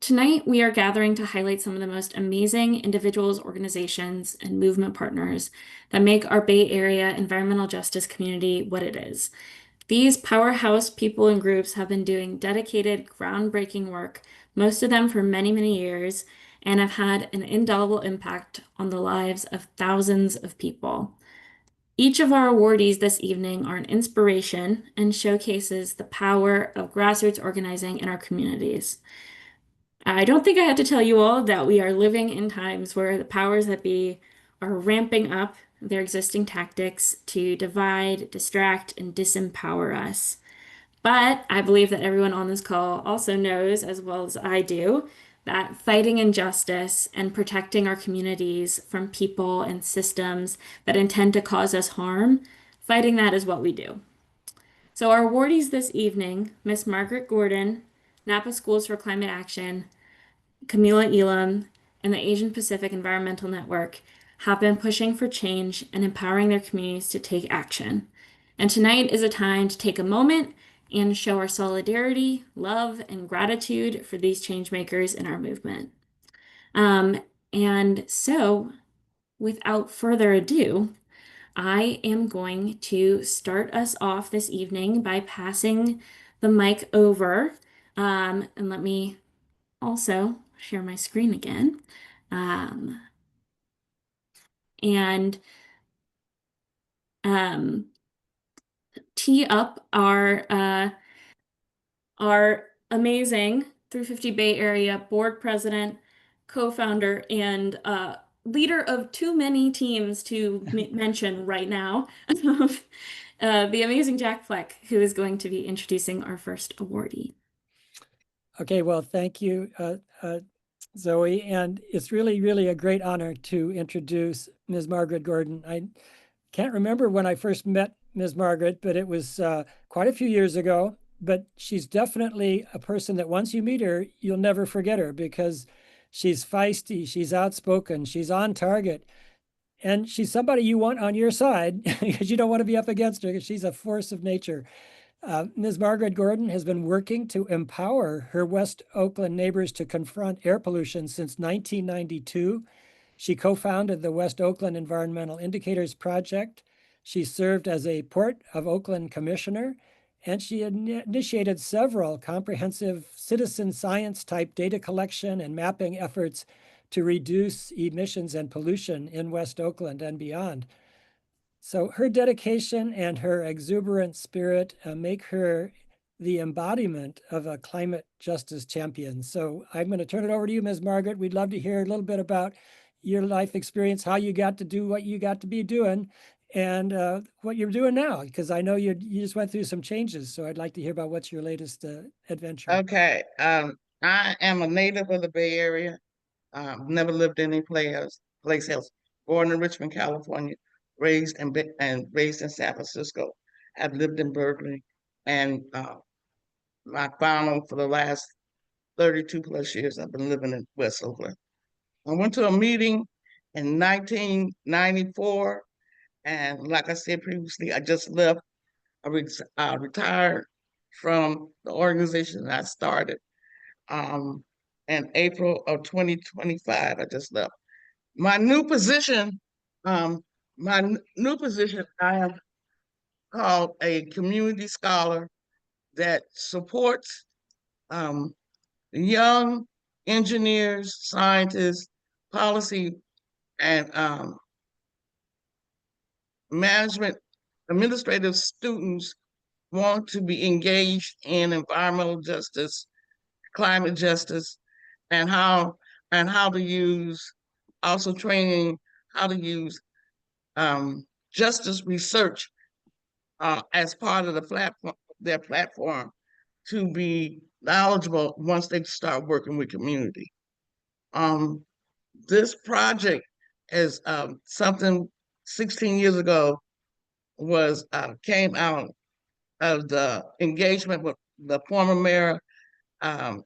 Tonight, we are gathering to highlight some of the most amazing individuals, organizations, and movement partners that make our Bay Area environmental justice community what it is. These powerhouse people and groups have been doing dedicated, groundbreaking work, most of them for many, many years, and have had an indelible impact on the lives of thousands of people. Each of our awardees this evening are an inspiration and showcases the power of grassroots organizing in our communities. I don't think I had to tell you all that we are living in times where the powers that be are ramping up their existing tactics to divide, distract, and disempower us. But I believe that everyone on this call also knows, as well as I do, that fighting injustice and protecting our communities from people and systems that intend to cause us harm, fighting that is what we do. So our awardees this evening, Miss Margaret Gordon, Napa Schools for Climate Action, Kamillah Ealom, and the Asian Pacific Environmental Network have been pushing for change and empowering their communities to take action. And tonight is a time to take a moment and show our solidarity, love, and gratitude for these change makers in our movement. And so, without further ado, I am going to start us off this evening by passing the mic over. And let me also share my screen again. Um, and um, Tee up our amazing 350 Bay Area board president, co-founder, and leader of too many teams to mention right now, the amazing Jack Fleck, who is going to be introducing our first awardee. Okay, well, thank you, Zoe. And it's really, really a great honor to introduce Ms. Margaret Gordon. I can't remember when I first met Ms. Margaret, but it was quite a few years ago. But she's definitely a person that once you meet her, you'll never forget her because she's feisty, she's outspoken, she's on target. And she's somebody you want on your side because you don't want to be up against her because she's a force of nature. Ms. Margaret Gordon has been working to empower her West Oakland neighbors to confront air pollution since 1992. She co-founded the West Oakland Environmental Indicators Project. She served as a Port of Oakland commissioner, and she initiated several comprehensive citizen science type data collection and mapping efforts to reduce emissions and pollution in West Oakland and beyond. So her dedication and her exuberant spirit make her the embodiment of a climate justice champion. So I'm going to turn it over to you, Ms. Margaret. We'd love to hear a little bit about your life experience, how you got to do what you got to be doing, and what you're doing now, because I know you just went through some changes. So I'd like to hear about what's your latest adventure. Okay. I am a native of the Bay Area. Never lived any place else. Born in Richmond, California, raised raised in San Francisco. I've lived in Berkeley, and my final for the last 32 plus years, I've been living in West Oakland. I went to a meeting in 1994, and like I said previously, I just left. I retired from the organization that I started in April of 2025. I just left. My new position, I have called a community scholar that supports young engineers, scientists, policy, and management, administrative students want to be engaged in environmental justice, climate justice, and how to use, also training how to use justice research as part of their platform to be knowledgeable once they start working with community. This project is something 16 years ago came out of the engagement with the former mayor and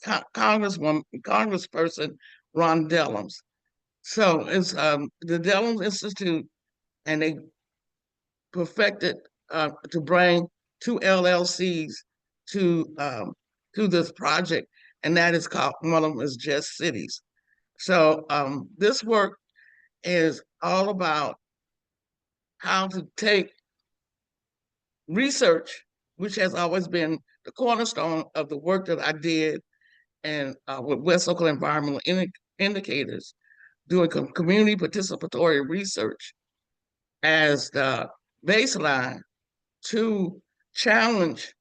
Congressperson Ron Dellums. So it's the Dellums Institute, and they perfected to bring two LLCs to this project. and that is called, one of them is Just Cities. So this work is all about how to take research, which has always been the cornerstone of the work that I did and with West Oakland Environmental Indicators, doing community participatory research as the baseline to challenge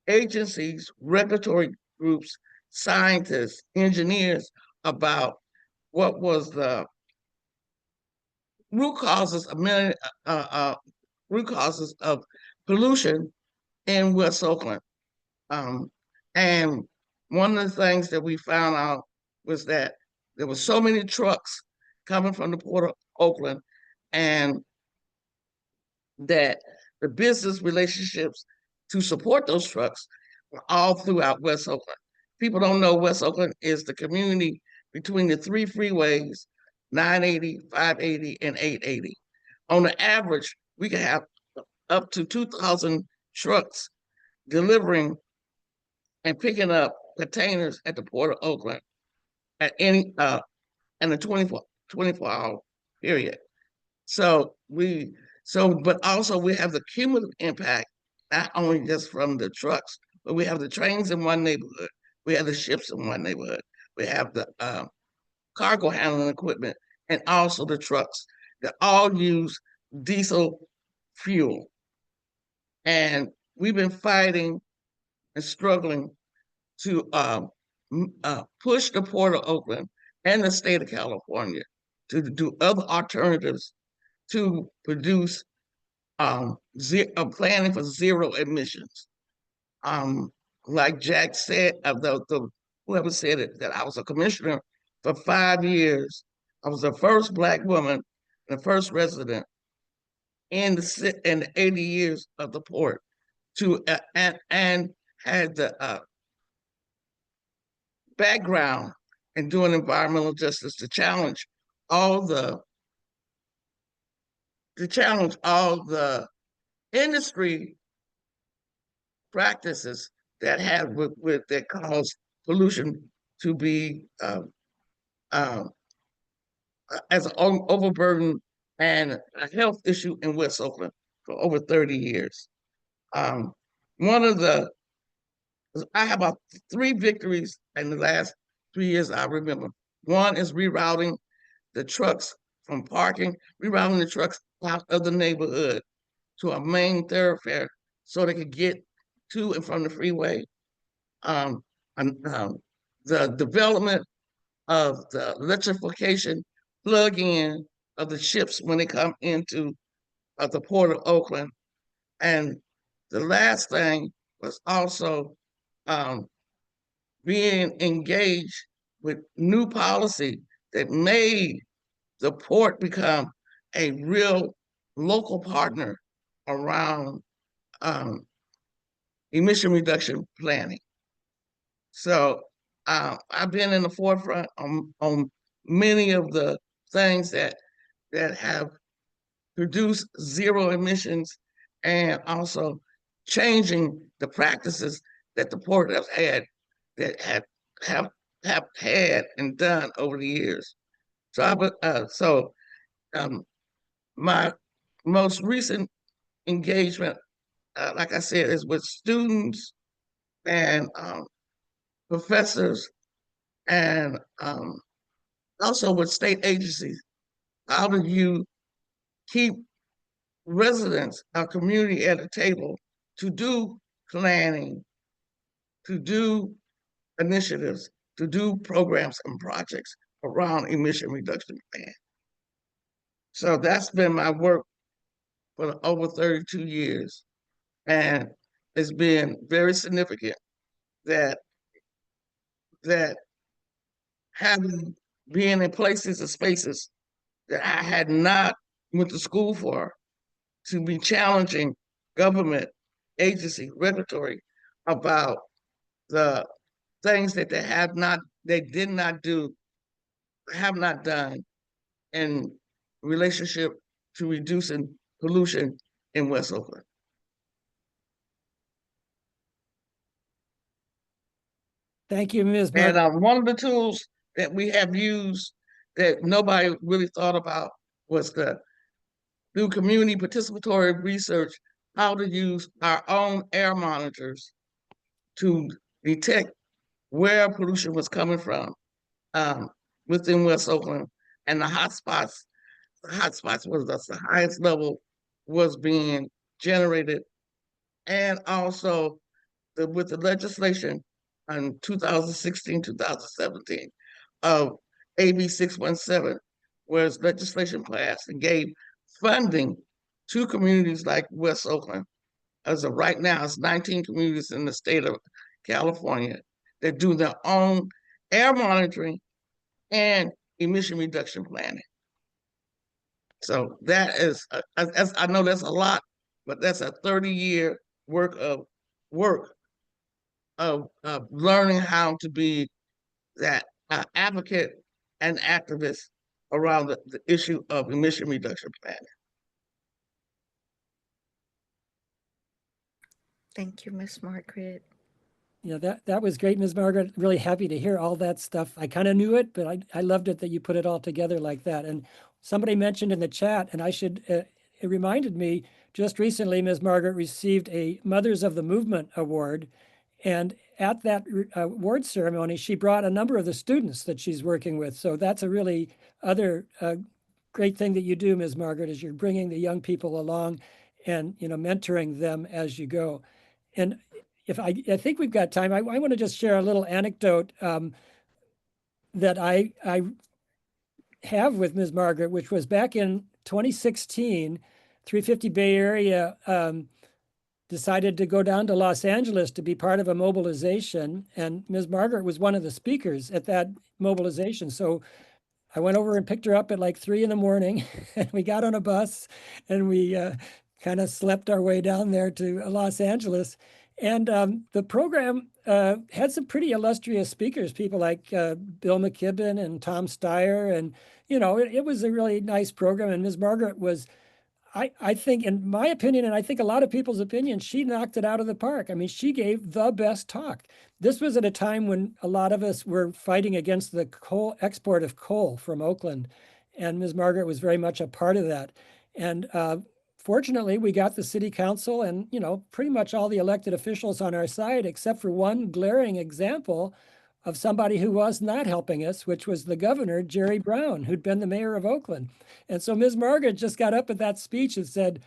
agencies, regulatory groups, scientists, engineers about what was the root causes of root causes of pollution in West Oakland. And one of the things that we found out was that there were so many trucks coming from the Port of Oakland, and that the business relationships to support those trucks were all throughout West Oakland. People don't know West Oakland is the community between the three freeways, 980, 580, and 880. On the average, we can have up to 2,000 trucks delivering and picking up containers at the Port of Oakland at any in a 24-hour period. But also we have the cumulative impact, not only just from the trucks, but we have the trains in one neighborhood, we have the ships in one neighborhood, we have the cargo handling equipment, and also the trucks that all use diesel fuel. And we've been fighting and struggling to push the Port of Oakland and the state of California to do other alternatives to produce planning for zero emissions. Like Jack said, whoever said it, that I was a commissioner for 5 years. I was the first Black woman, the first resident in the 80 years of the port to and had the background in doing environmental justice to challenge all the industry practices that have that cause pollution to be as an overburden and a health issue in West Oakland for over 30 years. One of the I have about 3 victories in the last 3 years I remember. One is rerouting the trucks from parking, rerouting the trucks out of the neighborhood to a main thoroughfare so they could get to and from the freeway. The development of the electrification plug-in of the ships when they come into the Port of Oakland. And the last thing was also being engaged with new policy that made the port become a real local partner around emission reduction planning. So I've been in the forefront on many of the things that have produced zero emissions, and also changing the practices that the port has had that have had and done over the years. So my most recent engagement, like I said, is with students and professors, and also with state agencies. How do you keep residents, our community at a table to do planning, to do initiatives, to do programs and projects around emission reduction plan? So that's been my work for over 32 years. And it's been very significant that having been in places and spaces that I had not went to school for, to be challenging government, agency, regulatory about the things that they did not do, have not done in relationship to reducing pollution in West Oakland. Thank you, Ms. And Margaret. one of the tools that we have used that nobody really thought about was through community participatory research, how to use our own air monitors to detect where pollution was coming from within West Oakland, and the hotspots. The hotspots was the highest level was being generated, and also with the legislation in 2016, 2017 of AB 617, where legislation passed and gave funding to communities like West Oakland. As of right now, it's 19 communities in the state of California that do their own air monitoring and emission reduction planning. So that is, I know that's a lot, but that's a 30-year work of learning how to be that advocate and activist around the issue of emission reduction planning. Thank you, Miss Margaret. Yeah, that was great, Ms. Margaret. Really happy to hear all that stuff. I kind of knew it, but I loved it that you put it all together like that. And somebody mentioned in the chat, and it reminded me just recently, Ms. Margaret received a Mothers of the Movement Award. And at that award ceremony, she brought a number of the students that she's working with. So that's a really other great thing that you do, Ms. Margaret, is you're bringing the young people along and, mentoring them as you go. And if I think we've got time, I want to just share a little anecdote that I have with Ms. Margaret, which was back in 2016, 350 Bay Area decided to go down to Los Angeles to be part of a mobilization. And Ms. Margaret was one of the speakers at that mobilization. So I went over and picked her up at like 3 in the morning and we got on a bus and we kind of slept our way down there to Los Angeles. And the program had some pretty illustrious speakers, people like Bill McKibben and Tom Steyer. And, it was a really nice program. And Ms. Margaret was, I think, in my opinion, and I think a lot of people's opinion, she knocked it out of the park. I mean, she gave the best talk. This was at a time when a lot of us were fighting against the export of coal from Oakland. And Ms. Margaret was very much a part of that. And fortunately, we got the city council and, pretty much all the elected officials on our side, except for one glaring example of somebody who was not helping us, which was the governor, Jerry Brown, who'd been the mayor of Oakland. And so Ms. Margaret just got up at that speech and said,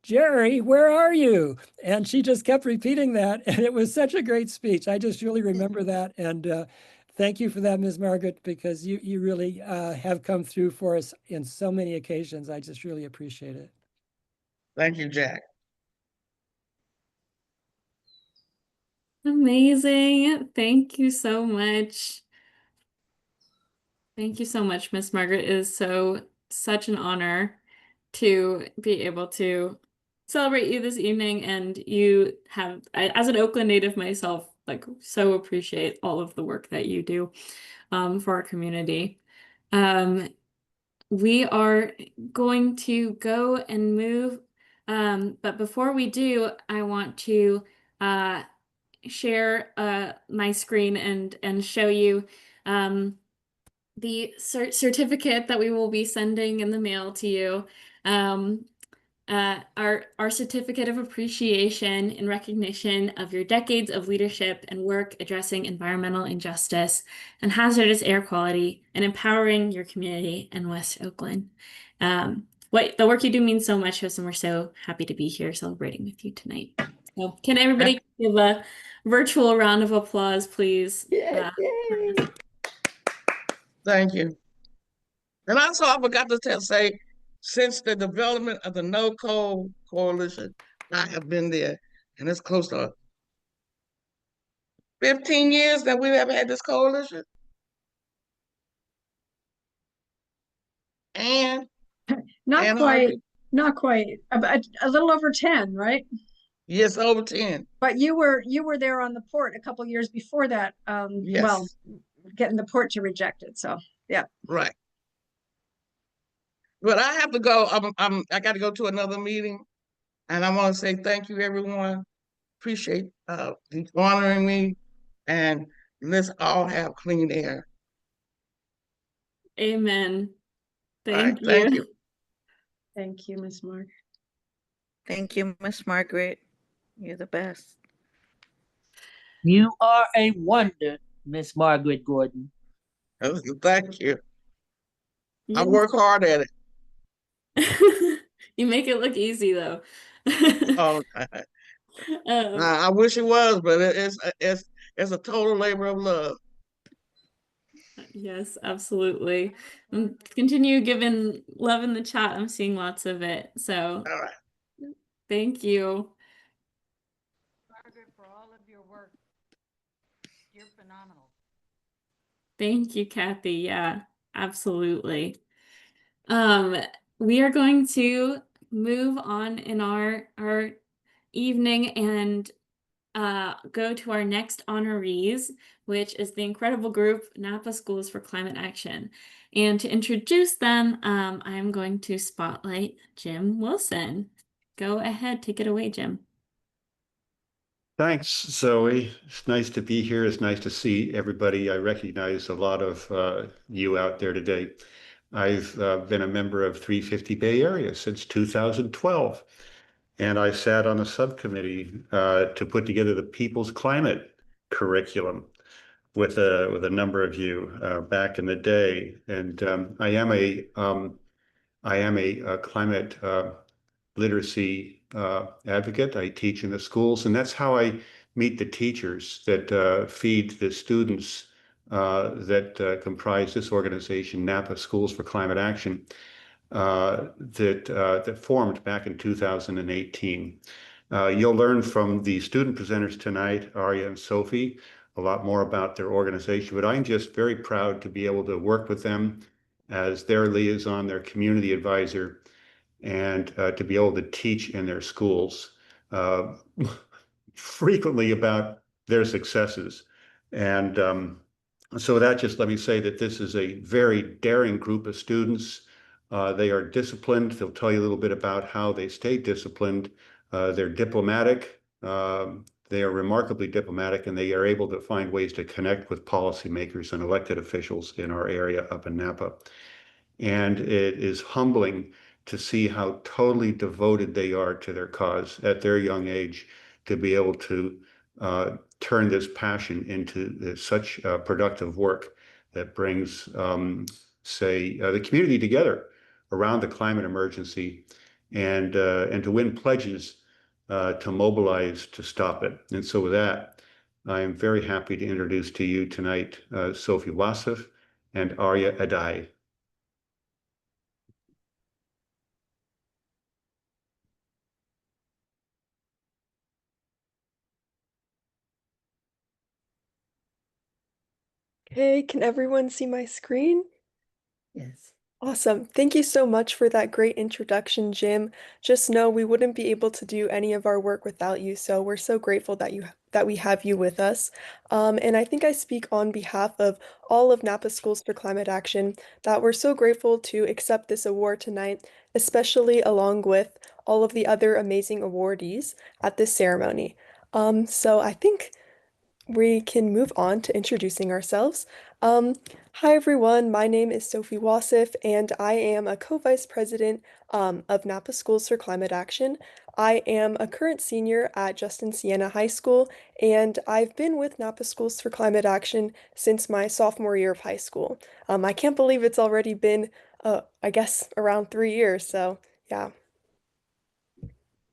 "Jerry, where are you?" And she just kept repeating that. And it was such a great speech. I just really remember that. And thank you for that, Ms. Margaret, because you really have come through for us in so many occasions. I just really appreciate it. Thank you, Jack. Amazing. Thank you so much. Thank you so much, Miss Margaret. It is such an honor to be able to celebrate you this evening. And as an Oakland native myself, so appreciate all of the work that you do for our community. We are going to go and move, but before we do, I want to share my screen and show you the certificate that we will be sending in the mail to you. Our certificate of appreciation in recognition of your decades of leadership and work addressing environmental injustice and hazardous air quality and empowering your community in West Oakland. The work you do means so much to us, and we're so happy to be here celebrating with you tonight. So can everybody give a virtual round of applause, please? Thank you. And also, I forgot to say, since the development of the No Coal Coalition, I have been there, and it's close to 15 years that we have had this coalition. And not quite, a little over 10, right? Yes, over 10. But you were there on the port a couple years before that. Yes. Well, getting the port to reject it. So yeah. Right. But I have to go. I got to go to another meeting, and I want to say thank you, everyone. Appreciate honoring me, and let's all have clean air. Amen. All right, Thank thank you. you. Thank you, Miss Mark. Thank you, Miss Margaret. You're the best. You are a wonder, Miss Margaret Gordon. Thank you. I Yes. work hard at it. You make it look easy though. Oh, I wish it was, but it's a total labor of love. Yes, absolutely. Continue giving love in the chat. I'm seeing lots of it. So All right. thank you. Margaret, for all of your work. You're phenomenal. Thank you, Kathy. Yeah, absolutely. Um, we are going to move on in our evening and go to our next honorees, which is the incredible group Napa Schools for Climate Action. And to introduce them, I'm going to spotlight Jim Wilson. Go ahead, take it away, Jim. Thanks, Zoe. It's nice to be here. It's nice to see everybody. I recognize a lot of you out there today. I've been a member of 350 Bay Area since 2012, and I sat on a subcommittee to put together the People's Climate Curriculum with a number of you back in the day. And I am a climate literacy advocate. I teach in the schools, and that's how I meet the teachers that feed the students that comprise this organization, Napa Schools for Climate Action, that formed back in 2018. You'll learn from the student presenters tonight, Arya and Sophie, a lot more about their organization, but I'm just very proud to be able to work with them as their liaison, their community advisor, and to be able to teach in their schools frequently about their successes. And so that just let me say that this is a very daring group of students. They are disciplined. They'll tell you a little bit about how they stay disciplined. They're diplomatic. They are remarkably diplomatic, and they are able to find ways to connect with policymakers and elected officials in our area up in Napa. And it is humbling to see how totally devoted they are to their cause at their young age, to be able to turn this passion into such productive work that brings, the community together around the climate emergency, and to win pledges to mobilize to stop it. And so with that, I am very happy to introduce to you tonight Sophie Wassef and Arya Adai. Hey, can everyone see my screen? Yes. Awesome. Thank you so much for that great introduction, Jim. Just know we wouldn't be able to do any of our work without you, so we're so grateful that we have you with us. And I think I speak on behalf of all of Napa Schools for Climate Action that we're so grateful to accept this award tonight, especially along with all of the other amazing awardees at this ceremony. So I think we can move on to introducing ourselves. Hi everyone, my name is Sophie Wassef, and I am a co-vice president of Napa Schools for Climate Action. I am a current senior at Justin Siena High School, and I've been with Napa Schools for Climate Action since my sophomore year of high school. I can't believe it's already been, I guess, around 3 years, so yeah.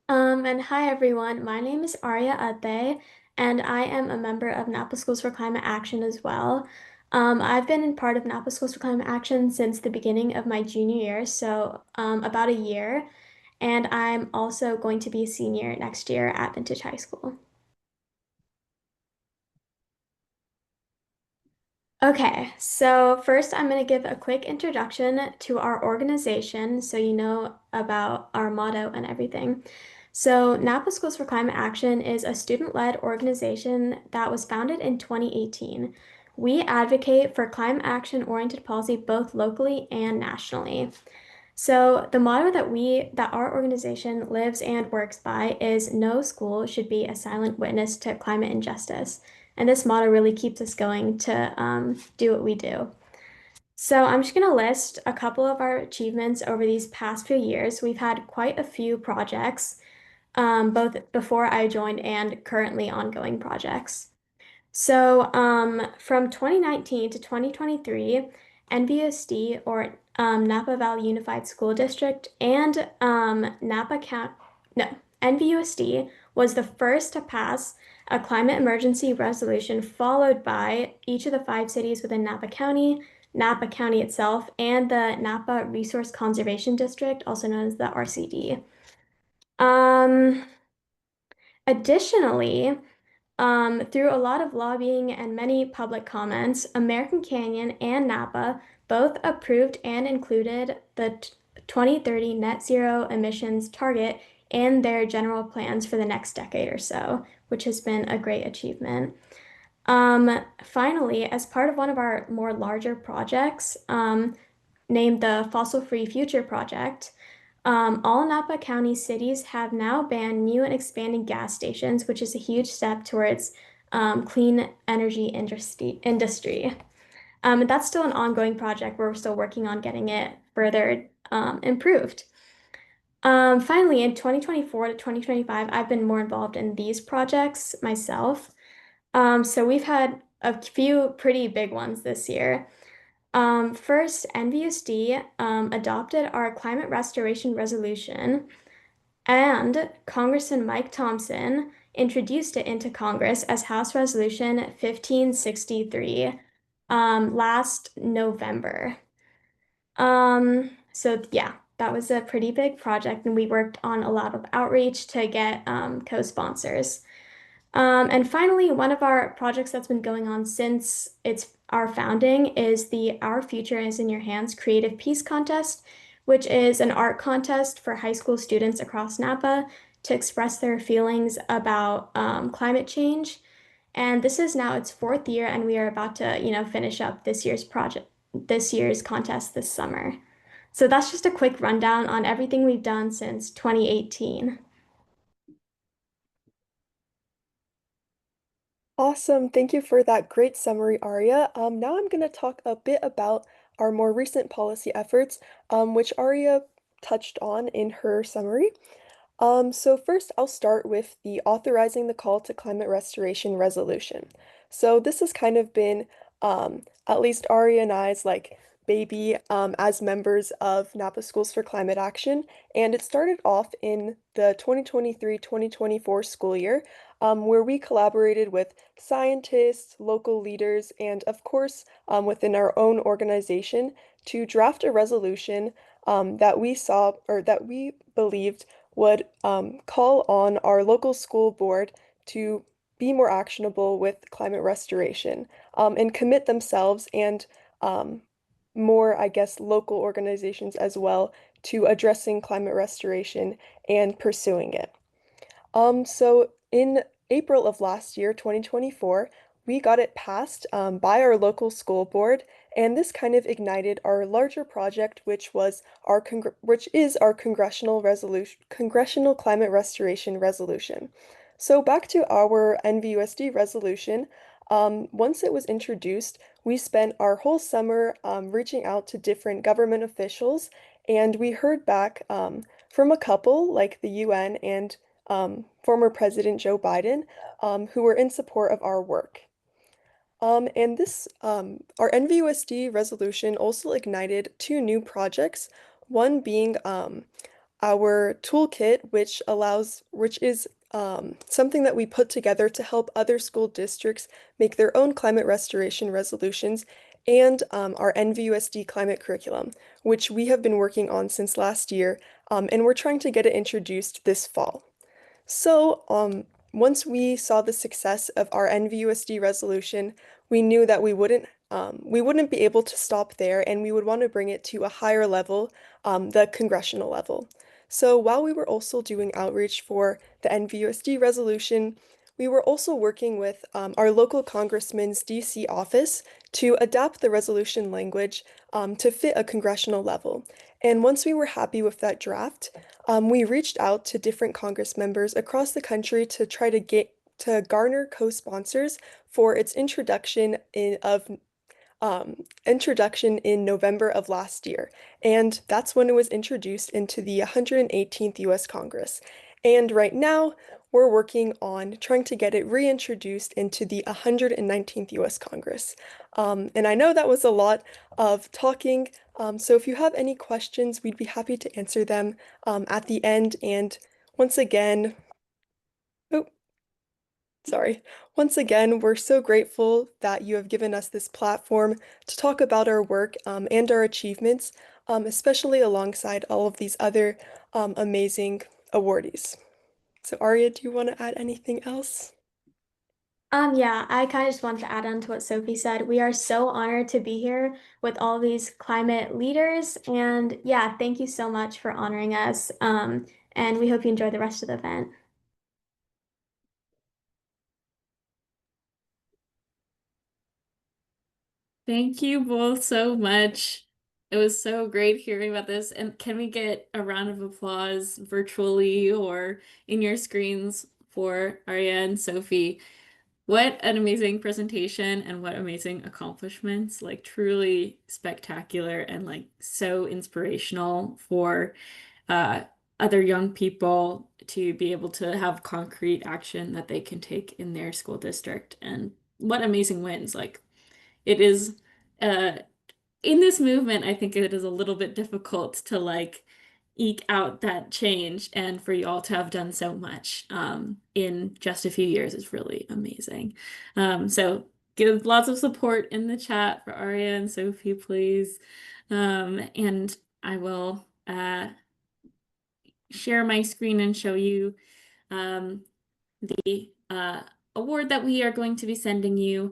And hi everyone, my name is Arya Ate, and I am a member of Napa Schools for Climate Action as well. I've been in part of Napa Schools for Climate Action since the beginning of my junior year, so about a year, and I'm also going to be a senior next year at Vintage High School. Okay, so first I'm going to give a quick introduction to our organization so you know about our motto and everything. So, Napa Schools for Climate Action is a student-led organization that was founded in 2018. We advocate for climate action-oriented policy both locally and nationally. So, the motto that our organization lives and works by is no school should be a silent witness to climate injustice. And this motto really keeps us going to do what we do. So I'm just going to list a couple of our achievements over these past few years. We've had quite a few projects, both before I joined and currently ongoing projects. So from 2019 to 2023, NVUSD, or Napa Valley Unified School District, and NVUSD was the first to pass a climate emergency resolution, followed by each of the 5 cities within Napa County itself, and the Napa Resource Conservation District, also known as the RCD. Additionally, through a lot of lobbying and many public comments, American Canyon and Napa both approved and included the 2030 net zero emissions target in their general plans for the next decade or so, which has been a great achievement. Finally, as part of one of our more larger projects, named the Fossil Free Future Project, all Napa County cities have now banned new and expanding gas stations, which is a huge step towards clean energy industry. And that's still an ongoing project where we're still working on getting it further improved. Finally, in 2024 to 2025, I've been more involved in these projects myself. So we've had a few pretty big ones this year. First, NVUSD adopted our climate restoration resolution, and Congressman Mike Thompson introduced it into Congress as House Resolution 1563 last November. So yeah, that was a pretty big project, and we worked on a lot of outreach to get co-sponsors. And finally, one of our projects that's been going on since our founding is the Our Future is in Your Hands Creative Peace Contest, which is an art contest for high school students across Napa to express their feelings about climate change. And this is now its 4th year, and we are about to, finish up this year's contest this summer. So that's just a quick rundown on everything we've done since 2018. Awesome. Thank you for that great summary, Aria. Now I'm going to talk a bit about our more recent policy efforts, which Aria touched on in her summary. So first, I'll start with the authorizing the call to climate restoration resolution. So this has kind of been, at least Aria and I's baby as members of Napa Schools for Climate Action, and it started off in the 2023-2024 school year, where we collaborated with scientists, local leaders, and of course, within our own organization to draft a resolution that we believed would call on our local school board to be more actionable with climate restoration and commit themselves and more, I guess, local organizations as well to addressing climate restoration and pursuing it. So in April of last year, 2024, we got it passed by our local school board, and this kind of ignited our larger project, which is our congressional climate restoration resolution. So back to our NVUSD resolution. Once it was introduced, we spent our whole summer reaching out to different government officials, and we heard back from a couple like the UN and former President Joe Biden, who were in support of our work. And this, our NVUSD resolution also ignited 2 new projects, one being our toolkit, which is something that we put together to help other school districts make their own climate restoration resolutions, and our NVUSD climate curriculum, which we have been working on since last year, and we're trying to get it introduced this fall. So, once we saw the success of our NVUSD resolution, we knew that we wouldn't be able to stop there, and we would want to bring it to a higher level, the congressional level. So while we were also doing outreach for the NVUSD resolution, we were also working with our local congressman's DC office to adapt the resolution language to fit a congressional level. And once we were happy with that draft, we reached out to different Congress members across the country to try to garner co-sponsors for its introduction in November of last year, and that's when it was introduced into the 118th U.S. Congress. And right now, we're working on trying to get it reintroduced into the 119th U.S. Congress. And I know that was a lot of talking, so if you have any questions, we'd be happy to answer them at the end. And once again, oh, sorry. Once again, we're so grateful that you have given us this platform to talk about our work and our achievements, especially alongside all of these other amazing awardees. So Aria, do you want to add anything else? Yeah, I kind of just want to add on to what Sophie said. We are so honored to be here with all these climate leaders, and yeah, thank you so much for honoring us. And we hope you enjoy the rest of the event. Thank you both so much. It was so great hearing about this. And can we get a round of applause virtually or in your screens for Arya and Sophie? What an amazing presentation and what amazing accomplishments. Like truly spectacular and like so inspirational for uh, other young people to be able to have concrete action that they can take in their school district. And what amazing wins. Like it is uh in this movement, I think it is a little bit difficult to like eke out that change, and for you all to have done so much in just a few years is really amazing. So give lots of support in the chat for Aria and Sophie, please. And I will share my screen and show you the award that we are going to be sending you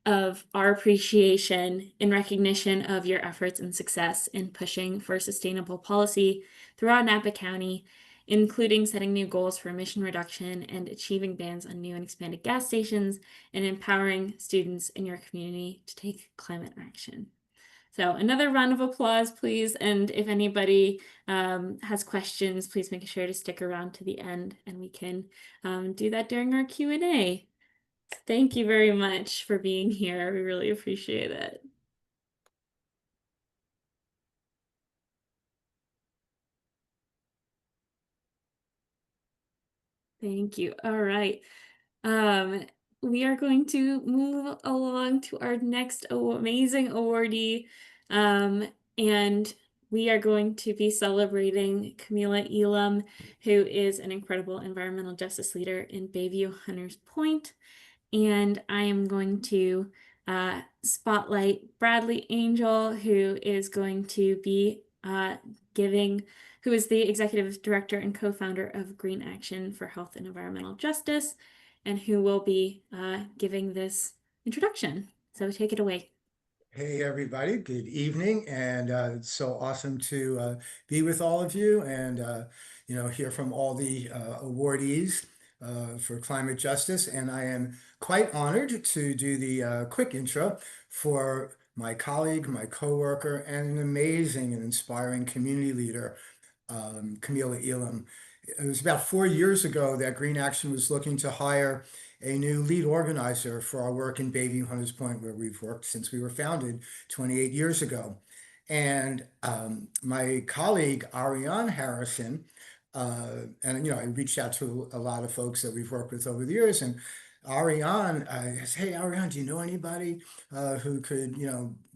of our appreciation in recognition of your efforts and success in pushing for sustainable policy throughout Napa County, including setting new goals for emission reduction and achieving bans on new and expanded gas stations, and empowering students in your community to take climate action. So another round of applause, please. And if anybody has questions, please make sure to stick around to the end and we can do that during our Q&A. Thank you very much for being here. We really appreciate it. Thank you. All right. We are going to move along to our next amazing awardee. And we are going to be celebrating Kamillah Ealom, who is an incredible environmental justice leader in Bayview Hunters Point. And I am going to spotlight Bradley Angel, who is going to be who is the executive director and co-founder of Green Action for Health and Environmental Justice, and who will be giving this introduction. So take it away. Hey, everybody. Good evening. And it's so awesome to be with all of you and, hear from all the awardees for climate justice. And I am quite honored to do the quick intro for my colleague, my coworker, and an amazing and inspiring community leader, Kamillah Ealom. It was about 4 years ago that Green Action was looking to hire a new lead organizer for our work in Bayview Hunters Point, where we've worked since we were founded 28 years ago. And my colleague, Ariane Harrison, and I reached out to a lot of folks that we've worked with over the years, and Ariane, I said, hey, Ariane, do you know anybody who could,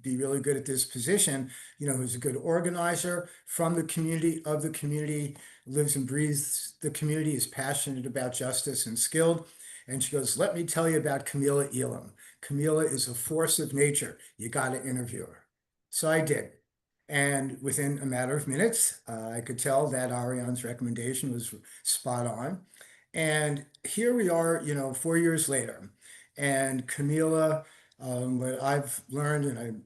be really good at this position, who's a good organizer from the community, of the community, lives and breathes the community, is passionate about justice and skilled. And she goes, let me tell you about Kamillah Ealom. Kamillah is a force of nature. You got to interview her. So I did. And within a matter of minutes, I could tell that Ariane's recommendation was spot on. And here we are, 4 years later. And Kamillah, what I've learned, and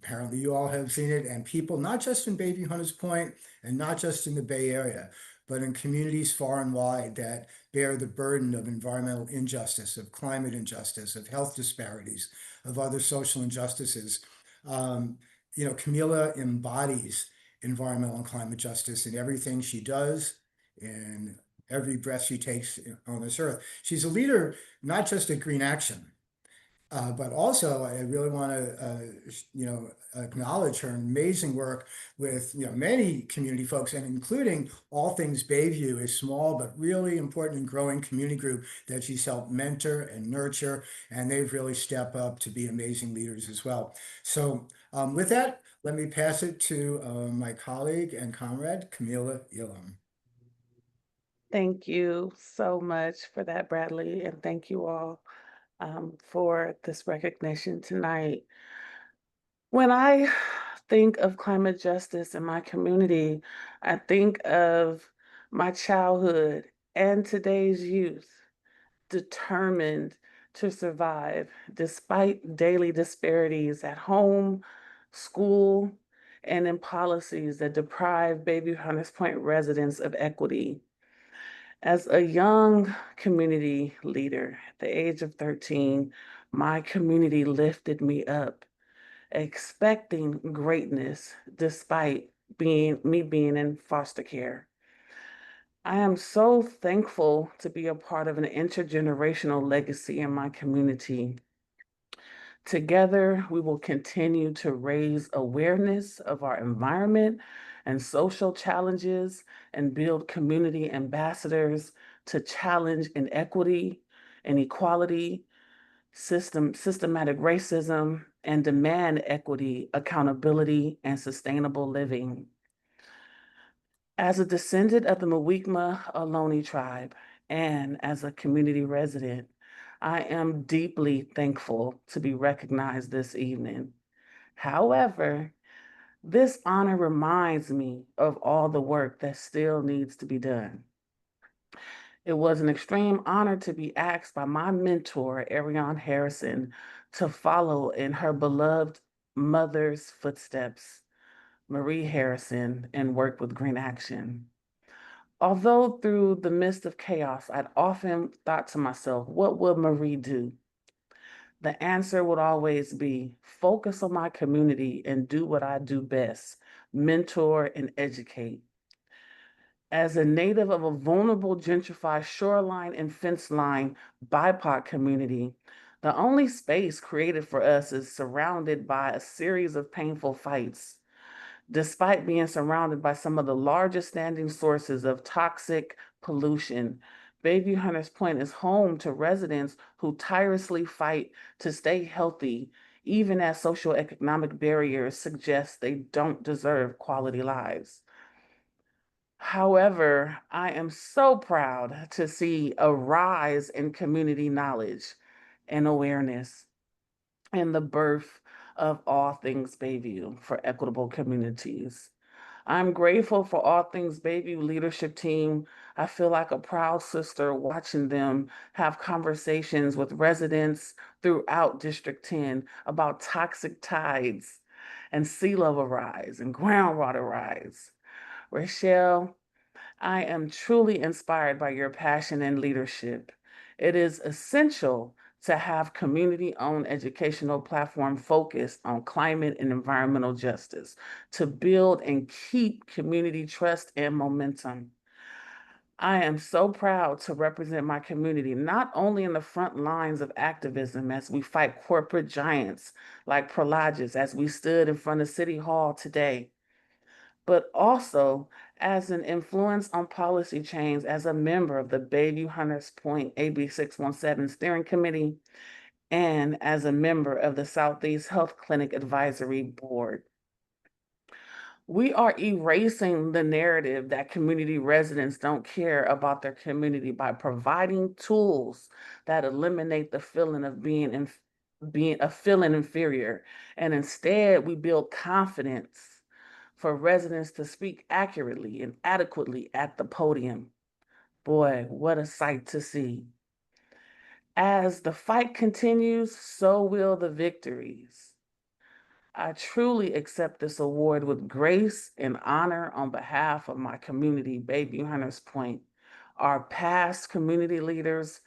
apparently you all have seen it, and people, not just in Bayview Hunters Point and not just in the Bay Area, but in communities far and wide that bear the burden of environmental injustice, of climate injustice, of health disparities, of other social injustices. Kamillah embodies environmental and climate justice in everything she does, in every breath she takes on this earth. She's a leader, not just at Green Action, but also I really want to, acknowledge her amazing work with, many community folks, and including All Things Bayview, a small but really important and growing community group that she's helped mentor and nurture, and they've really stepped up to be amazing leaders as well. So with that, let me pass it to my colleague and comrade, Kamillah Ealom. Thank you so much for that, Bradley, and thank you all for this recognition tonight. When I think of climate justice in my community, I think of my childhood and today's youth determined to survive despite daily disparities at home, school, and in policies that deprive Bayview Hunters Point residents of equity. As a young community leader at the age of 13, my community lifted me up, expecting greatness despite me being in foster care. I am so thankful to be a part of an intergenerational legacy in my community. Together, we will continue to raise awareness of our environment and social challenges and build community ambassadors to challenge inequity, inequality, systematic racism, and demand equity, accountability, and sustainable living. As a descendant of the Kamillah Ealom tribe and as a community resident, I am deeply thankful to be recognized this evening. However, this honor reminds me of all the work that still needs to be done. It was an extreme honor to be asked by my mentor, Ariane Harrison, to follow in her beloved mother's footsteps, Marie Harrison, and work with Green Action. Although through the midst of chaos, I'd often thought to myself, what would Marie do? The answer would always be focus on my community and do what I do best, mentor and educate. As a native of a vulnerable, gentrified shoreline and fence line BIPOC community, the only space created for us is surrounded by a series of painful fights. Despite being surrounded by some of the largest standing sources of toxic pollution, Bayview Hunters Point is home to residents who tirelessly fight to stay healthy, even as socioeconomic barriers suggest they don't deserve quality lives. However, I am so proud to see a rise in community knowledge and awareness and the birth of All Things Bayview for equitable communities. I'm grateful for All Things Bayview leadership team. I feel like a proud sister watching them have conversations with residents throughout District 10 about toxic tides and sea level rise and groundwater rise. Rochelle, I am truly inspired by your passion and leadership. It is essential to have community-owned educational platform focused on climate and environmental justice, to build and keep community trust and momentum. I am so proud to represent my community, not only in the front lines of activism as we fight corporate giants like Prologis as we stood in front of City Hall today, but also as an influence on policy change as a member of the Bayview Hunters Point AB 617 Steering Committee and as a member of the Southeast Health Clinic Advisory Board. We are erasing the narrative that community residents don't care about their community by providing tools that eliminate the feeling of being inferior. And instead, we build confidence for residents to speak accurately and adequately at the podium. Boy, what a sight to see. As the fight continues, so will the victories. I truly accept this award with grace and honor on behalf of my community, Bayview Hunters Point, our past community leaders,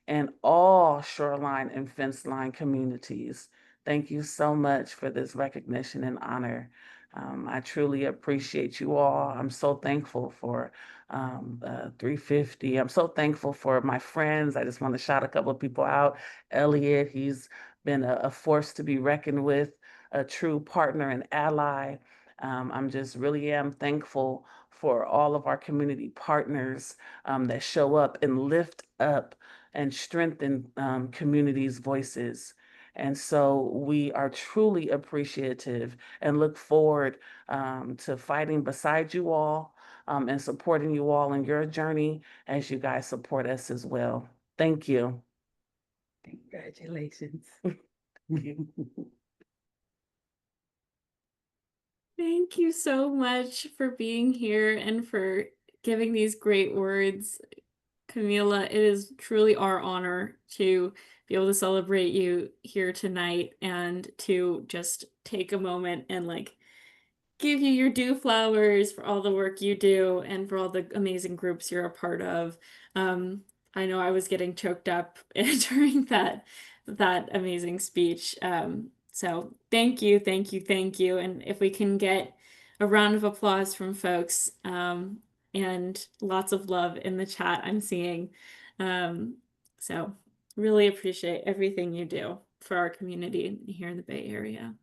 and all shoreline and fence line communities. Thank you so much for this recognition and honor. I truly appreciate you all. I'm so thankful for 350. I'm so thankful for my friends. I just want to shout a couple of people out. Elliot, he's been a force to be reckoned with, a true partner and ally. I'm just really am thankful for all of our community partners that show up and lift up and strengthen communities' voices. And so we are truly appreciative and look forward to fighting beside you all and supporting you all in your journey as you guys support us as well. Thank you. Congratulations. Thank you so much for being here and for giving these great words. Kamillah, it is truly our honor to be able to celebrate you here tonight and to just take a moment and like give you your due flowers for all the work you do and for all the amazing groups you're a part of. I know I was getting choked up during that amazing speech. So thank you, thank you, thank you. And if we can get a round of applause from folks, and lots of love in the chat I'm seeing. So really appreciate everything you do for our community here in the Bay Area.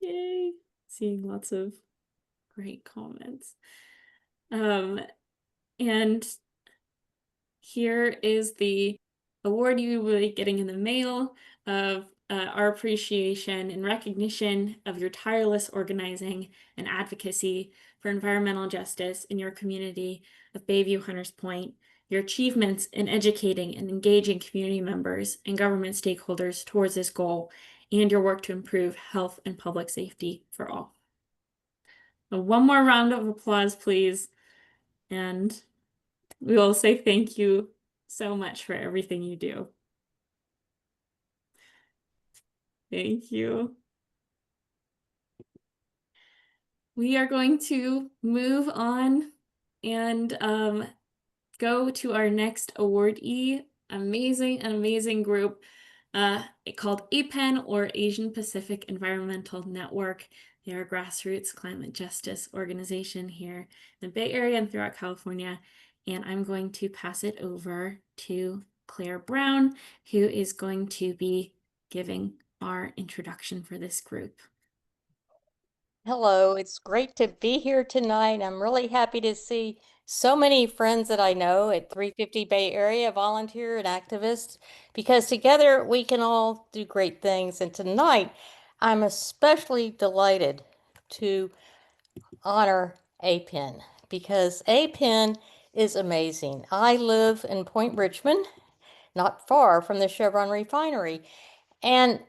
Yay! Seeing lots of great comments. And here is the award you will be getting in the mail of our appreciation and recognition of your tireless organizing and advocacy for environmental justice in your community of Bayview Hunters Point, your achievements in educating and engaging community members and government stakeholders towards this goal, and your work to improve health and public safety for all. So one more round of applause, please. And we will say thank you so much for everything you do. Thank you. We are going to move on and go to our next awardee. Amazing group called APEN, or Asian Pacific Environmental Network. They are a grassroots climate justice organization here in the Bay Area and throughout California. And I'm going to pass it over to Claire Brown, who is going to be giving our introduction for this group. Hello, it's great to be here tonight. I'm really happy to see so many friends that I know at 350 Bay Area, volunteer and activists, because together we can all do great things. And tonight, I'm especially delighted to honor APEN, because APEN is amazing. I live in Point Richmond, not far from the Chevron refinery, and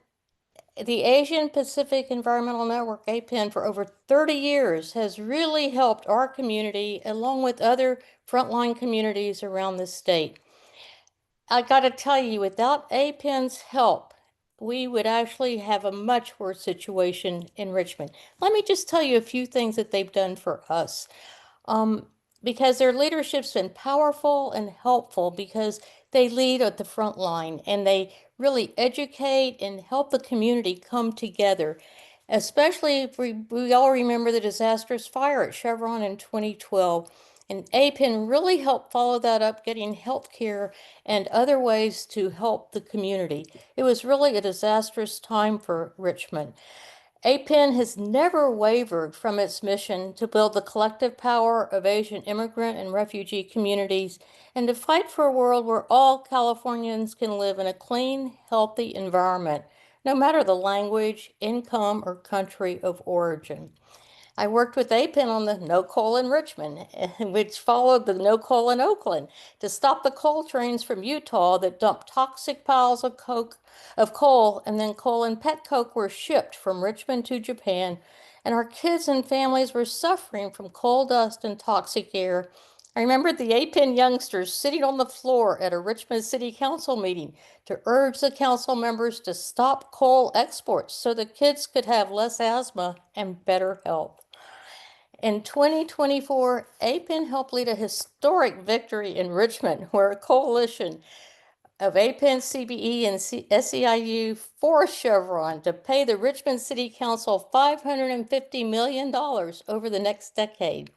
the Asian Pacific Environmental Network, APEN, for over 30 years has really helped our community along with other frontline communities around the state. I got to tell you, without APEN's help, we would actually have a much worse situation in Richmond. Let me just tell you a few things that they've done for us. Because their leadership's been powerful and helpful, because they lead at the front line and they really educate and help the community come together. Especially if we all remember the disastrous fire at Chevron in 2012. And APEN really helped follow that up, getting health care and other ways to help the community. It was really a disastrous time for Richmond. APEN has never wavered from its mission to build the collective power of Asian immigrant and refugee communities and to fight for a world where all Californians can live in a clean, healthy environment, no matter the language, income, or country of origin. I worked with APEN on the no coal in Richmond, which followed the no coal in Oakland, to stop the coal trains from Utah that dumped toxic piles of coal, and then coal and pet coke were shipped from Richmond to Japan, and our kids and families were suffering from coal dust and toxic air. I remember the APEN youngsters sitting on the floor at a Richmond City Council meeting to urge the council members to stop coal exports so the kids could have less asthma and better health. In 2024, APEN helped lead a historic victory in Richmond, where a coalition of APEN, CBE, and SEIU forced Chevron to pay the Richmond City Council $550 million over the next decade.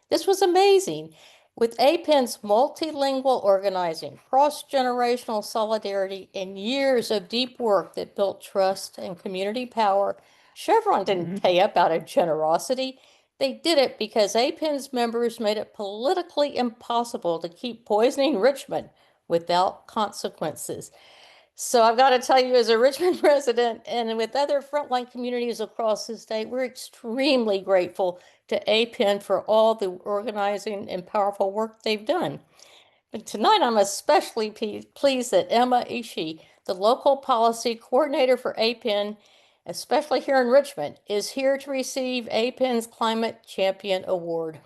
This was amazing. With APEN's multilingual organizing, cross-generational solidarity, and years of deep work that built trust and community power, Chevron didn't pay up out of generosity. They did it because APEN's members made it politically impossible to keep poisoning Richmond without consequences. So I've got to tell you, as a Richmond resident and with other frontline communities across the state, we're extremely grateful to APEN for all the organizing and powerful work they've done. But tonight, I'm especially pleased that Emma Ishii, the local policy coordinator for APEN, especially here in Richmond, is here to receive APEN's Climate Champion Award.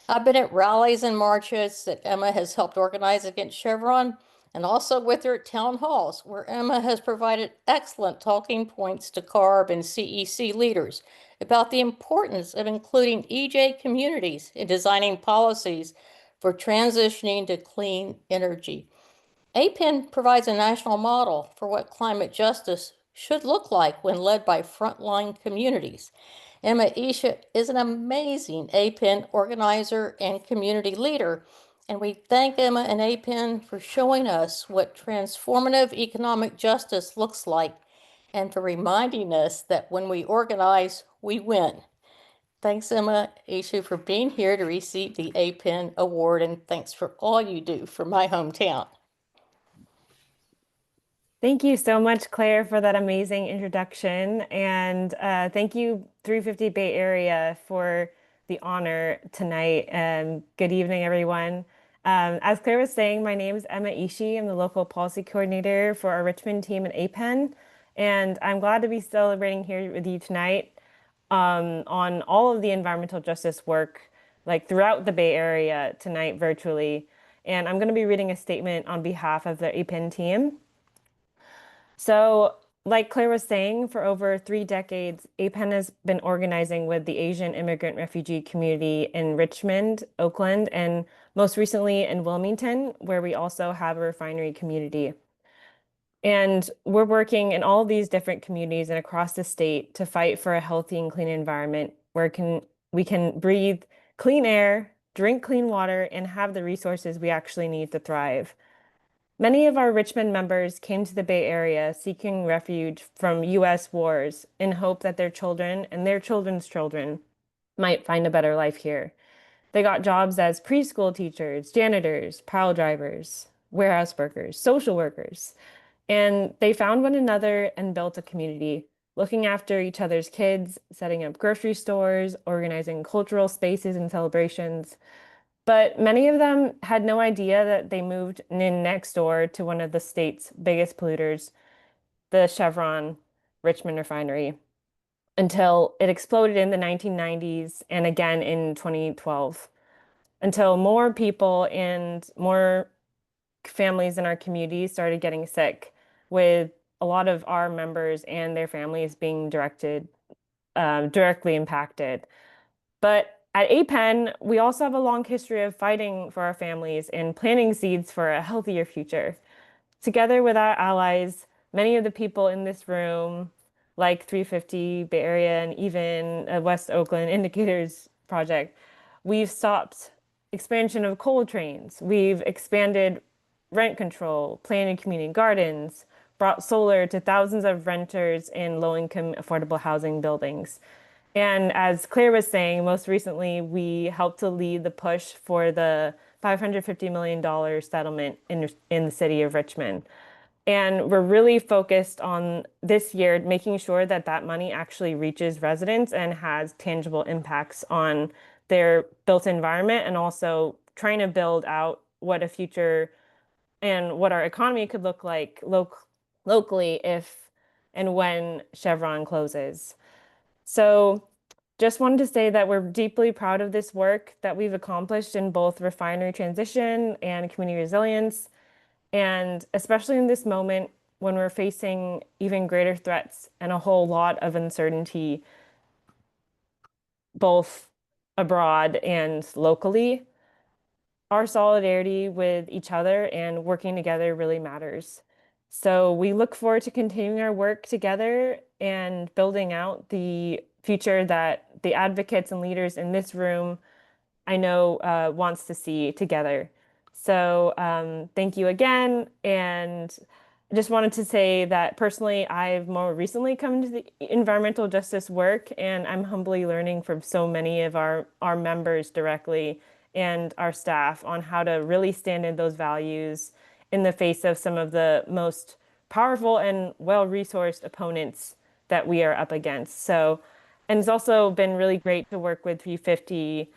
I've been at rallies and marches that Emma has helped organize against Chevron, and also with her at town halls, where Emma has provided excellent talking points to CARB and CEC leaders about the importance of including EJ communities in designing policies for transitioning to clean energy. APEN provides a national model for what climate justice should look like when led by frontline communities. Emma Ishii is an amazing APEN organizer and community leader, and we thank Emma and APEN for showing us what transformative economic justice looks like and for reminding us that when we organize, we win. Thanks, Emma Ishii, for being here to receive the APEN award, and thanks for all you do for my hometown. Thank you so much, Claire, for that amazing introduction. And thank you, 350 Bay Area, for the honor tonight. Good evening, everyone. As Claire was saying, my name is Emma Ishii. I'm the local policy coordinator for our Richmond team at APEN. And I'm glad to be celebrating here with you tonight on all of the environmental justice work, like throughout the Bay Area tonight virtually. And I'm going to be reading a statement on behalf of the APEN team. So, like Claire was saying, for over 3 decades, APEN has been organizing with the Asian immigrant refugee community in Richmond, Oakland, and most recently in Wilmington, where we also have a refinery community. And we're working in all of these different communities and across the state to fight for a healthy and clean environment where we can breathe clean air, drink clean water, and have the resources we actually need to thrive. Many of our Richmond members came to the Bay Area seeking refuge from U.S. wars in hope that their children and their children's children might find a better life here. They got jobs as preschool teachers, janitors, pile drivers, warehouse workers, social workers, and they found one another and built a community, looking after each other's kids, setting up grocery stores, organizing cultural spaces and celebrations. But many of them had no idea that they moved in next door to one of the state's biggest polluters, the Chevron Richmond refinery, until it exploded in the 1990s and again in 2012, until more people and more families in our community started getting sick, with a lot of our members and their families being directly impacted. But at APEN, we also have a long history of fighting for our families and planting seeds for a healthier future. Together with our allies, many of the people in this room, like 350 Bay Area and even West Oakland Indicators Project, we've stopped expansion of coal trains. We've expanded rent control, planted community gardens, brought solar to thousands of renters in low-income affordable housing buildings. And as Claire was saying, most recently, we helped to lead the push for the $550 million settlement in the city of Richmond. And we're really focused on this year making sure that that money actually reaches residents and has tangible impacts on their built environment, and also trying to build out what a future and what our economy could look like locally if and when Chevron closes. So just wanted to say that we're deeply proud of this work that we've accomplished in both refinery transition and community resilience. And especially in this moment when we're facing even greater threats and a whole lot of uncertainty, both abroad and locally, our solidarity with each other and working together really matters. So we look forward to continuing our work together and building out the future that the advocates and leaders in this room I know wants to see together. So thank you again. And I just wanted to say that personally, I've more recently come to the environmental justice work, and I'm humbly learning from so many of our members directly and our staff on how to really stand in those values in the face of some of the most powerful and well-resourced opponents that we are up against. So, and it's also been really great to work with 350.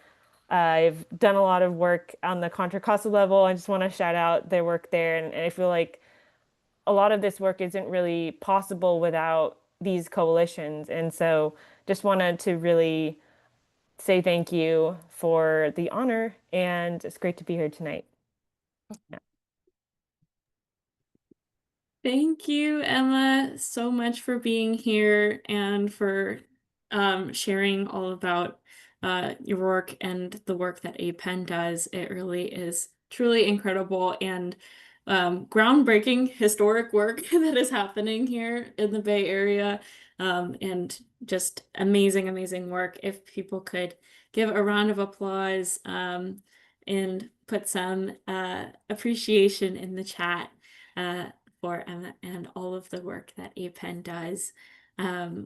I've done a lot of work on the Contra Costa level. I just want to shout out their work there. And I feel like a lot of this work isn't really possible without these coalitions. And so just wanted to really say thank you for the honor. And it's great to be here tonight. Yeah. Thank you, Emma, so much for being here and for sharing all about your work and the work that APEN does. It really is truly incredible and groundbreaking historic work that is happening here in the Bay Area, and just amazing, amazing work. If people could give a round of applause and put some appreciation in the chat for Emma and all of the work that APEN does.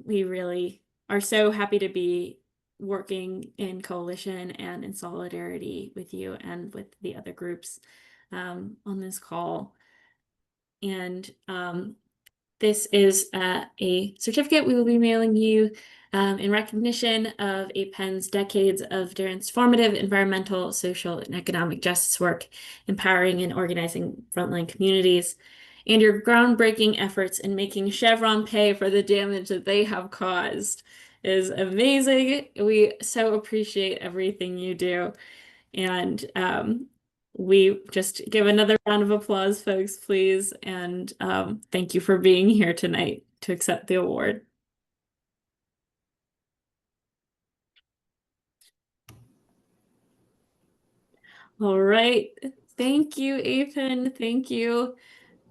We really are so happy to be working in coalition and in solidarity with you and with the other groups on this call. And this is a certificate we will be mailing you in recognition of APEN's decades of transformative environmental, social, and economic justice work, empowering and organizing frontline communities, and your groundbreaking efforts in making Chevron pay for the damage that they have caused is amazing. We so appreciate everything you do. And we just give another round of applause, folks, please. And thank you for being here tonight to accept the award. All right. Thank you, APEN. Thank you.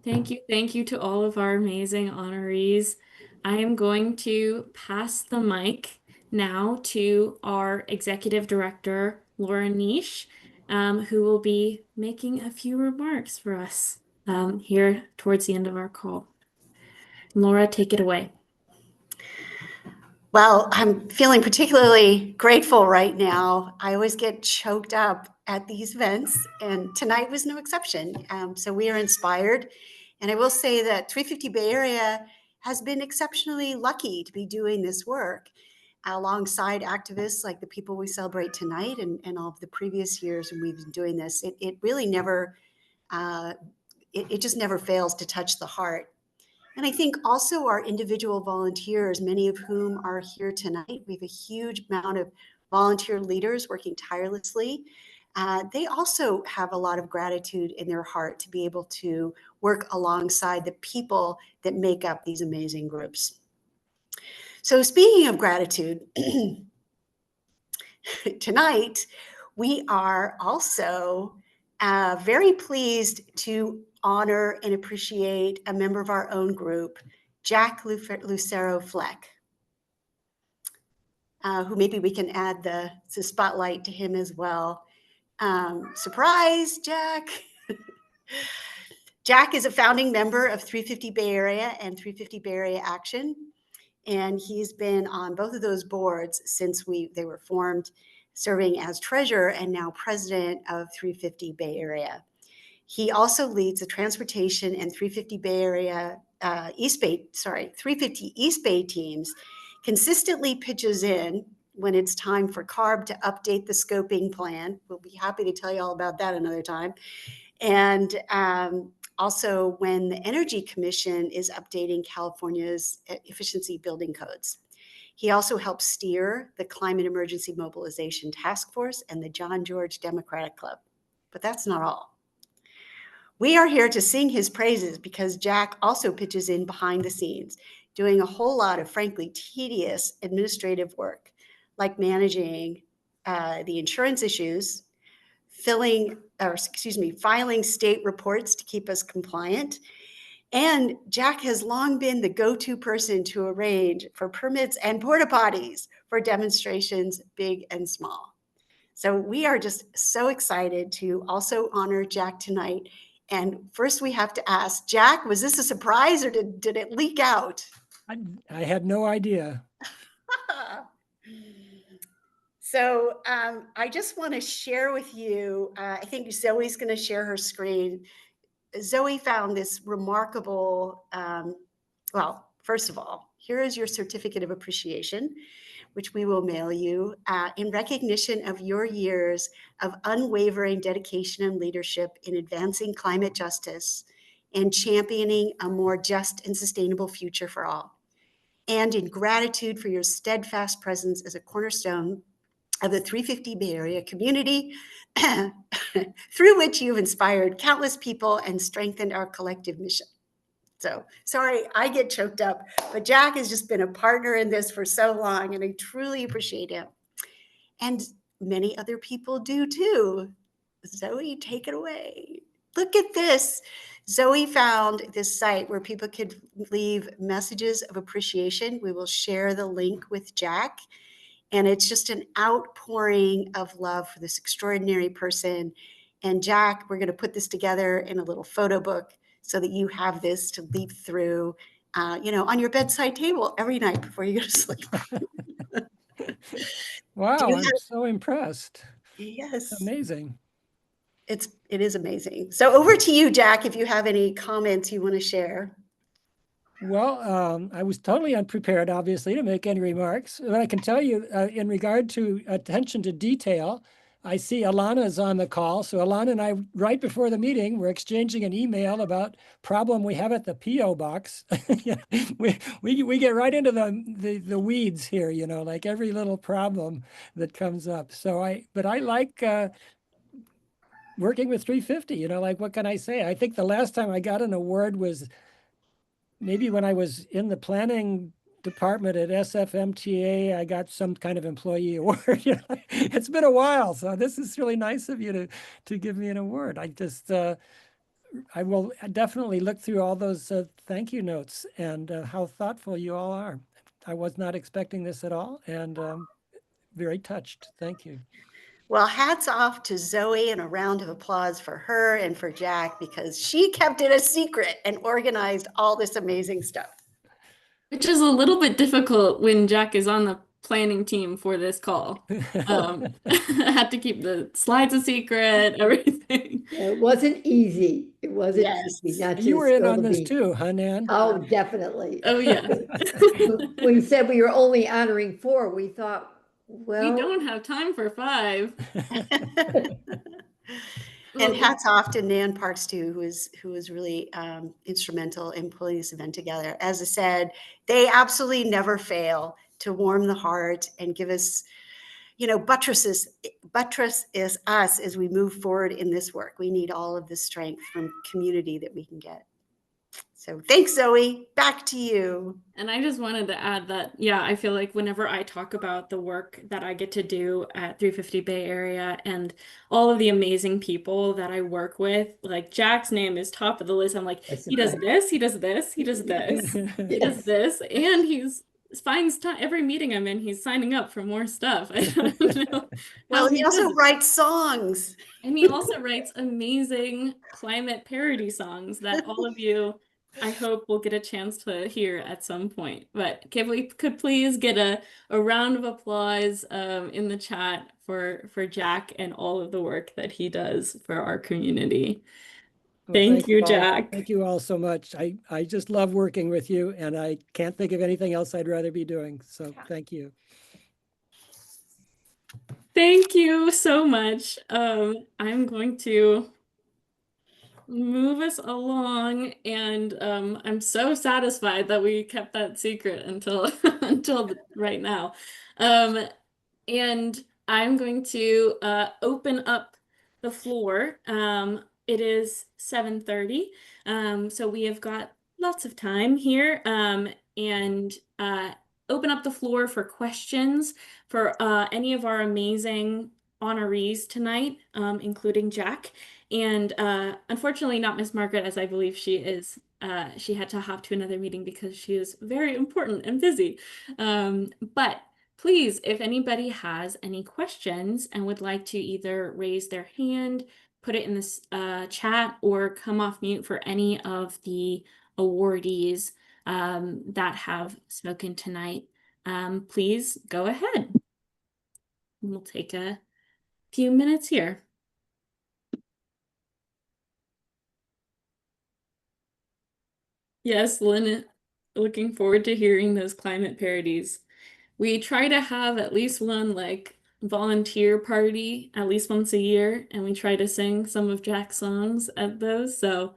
Thank you. Thank you to all of our amazing honorees. I am going to pass the mic now to our executive director, Laura Niche, who will be making a few remarks for us here towards the end of our call. Laura, take it away. Well, I'm feeling particularly grateful right now. I always get choked up at these events, and tonight was no exception. So we are inspired. And I will say that 350 Bay Area has been exceptionally lucky to be doing this work alongside activists like the people we celebrate tonight and all of the previous years when we've been doing this. It really never, it just never fails to touch the heart. And I think also our individual volunteers, many of whom are here tonight, we have a huge amount of volunteer leaders working tirelessly. They also have a lot of gratitude in their heart to be able to work alongside the people that make up these amazing groups. So speaking of gratitude, tonight we are also very pleased to honor and appreciate a member of our own group, Jack Lucero Fleck, who maybe we can add the spotlight to him as well. Surprise, Jack. Jack is a founding member of 350 Bay Area and 350 Bay Area Action, and he's been on both of those boards since they were formed, serving as treasurer and now president of 350 Bay Area. He also leads the transportation and 350 Bay Area, 350 East Bay teams, consistently pitches in when it's time for CARB to update the scoping plan. We'll be happy to tell you all about that another time. And also when the Energy Commission is updating California's efficiency building codes. He also helps steer the Climate Emergency Mobilization Task Force and the John George Democratic Club. But that's not all. We are here to sing his praises because Jack also pitches in behind the scenes, doing a whole lot of, frankly, tedious administrative work, like managing the insurance issues, filing state reports to keep us compliant. And Jack has long been the go-to person to arrange for permits and porta potties for demonstrations, big and small. So we are just so excited to also honor Jack tonight. And first we have to ask, Jack, was this a surprise or did it leak out? I had no idea. So I just want to share with you, I think Zoe's going to share her screen. Zoe found this remarkable, well, first of all, here is your certificate of appreciation, which we will mail you in recognition of your years of unwavering dedication and leadership in advancing climate justice and championing a more just and sustainable future for all. And in gratitude for your steadfast presence as a cornerstone of the 350 Bay Area community, through which you've inspired countless people and strengthened our collective mission. So sorry, I get choked up, but Jack has just been a partner in this for so long, and I truly appreciate him. And many other people do too. Zoe, take it away. Look at this. Zoe found this site where people could leave messages of appreciation. We will share the link with Jack. And it's just an outpouring of love for this extraordinary person. And Jack, we're going to put this together in a little photo book so that you have this to leaf through, on your bedside table every night before you go to sleep. Wow, I'm so impressed. Yes. It's amazing. It is amazing. So over to you, Jack, if you have any comments you want to share. Well, I was totally unprepared, obviously, to make any remarks. But I can tell you, in regard to attention to detail, I see Alana is on the call. So Alana and I, right before the meeting, we're exchanging an email about problem we have at the PO box. we get right into the weeds here, like every little problem that comes up. But I like working with 350. Like what can I say? I think the last time I got an award was maybe when I was in the planning department at SFMTA, I got some kind of employee award. It's been a while, so this is really nice of you to give me an award. I will definitely look through all those thank you notes and how thoughtful you all are. I was not expecting this at all, and very touched. Thank you. Well, hats off to Zoe and a round of applause for her and for Jack, because she kept it a secret and organized all this amazing stuff. Which is a little bit difficult when Jack is on the planning team for this call. I had to keep the slides a secret, everything. Yeah, it wasn't easy. It wasn't easy. Not You to were in spill on the this beans. too, huh, Nan? Oh, definitely. Oh, yeah. When you said we were only honoring 4, we thought, well, we don't have time for 5. And hats off to Nan Parks too, who was really instrumental in pulling this event together. As I said, they absolutely never fail to warm the heart and give us, buttress is us as we move forward in this work. We need all of the strength from community that we can get. So thanks, Zoe. Back to you. And I just wanted to add that, yeah, I feel like whenever I talk about the work that I get to do at 350 Bay Area and all of the amazing people that I work with, like Jack's name is top of the list. I'm like, he does this, he does this, he does this, he does this, and he's finds time every meeting I'm in, he's signing up for more stuff. I don't know. Well, he also writes songs. And he also writes amazing climate parody songs that all of you, I hope, will get a chance to hear at some point. But if we could please get a round of applause in the chat for Jack and all of the work that he does for our community. Well, thank you, all. Jack. Thank you all so much. I just love working with you, and I can't think of anything else I'd rather be doing. So thank you. Thank you so much. I'm going to move us along, and I'm so satisfied that we kept that secret until until right now. And I'm going to open up the floor. It is 7:30, so we have got lots of time here, and open up the floor for questions for any of our amazing honorees tonight, including Jack, and unfortunately not Miss Margaret, as I believe she had to hop to another meeting because she is very important and busy. But please, if anybody has any questions and would like to either raise their hand, put it in this chat, or come off mute for any of the awardees that have spoken tonight, please go ahead. We'll take a few minutes here. Yes, Lynn, looking forward to hearing those climate parodies. We try to have at least one like volunteer party at least once a year, and we try to sing some of Jack's songs at those, so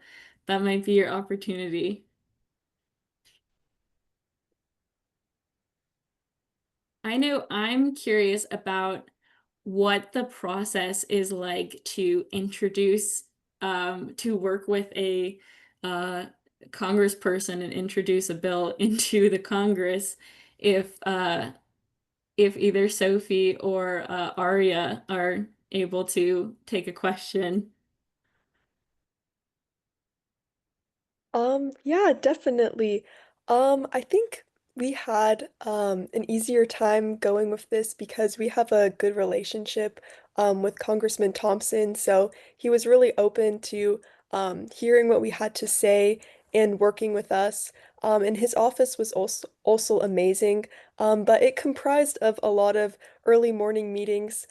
that might be your opportunity. I know I'm curious about what the process is like to introduce, to work with a congressperson and introduce a bill into the Congress if either Sophie or Aria are able to take a question. Yeah, definitely. I think we had an easier time going with this because we have a good relationship with Congressman Thompson. So he was really open to hearing what we had to say and working with us. And his office was also amazing. But it comprised of a lot of early morning meetings,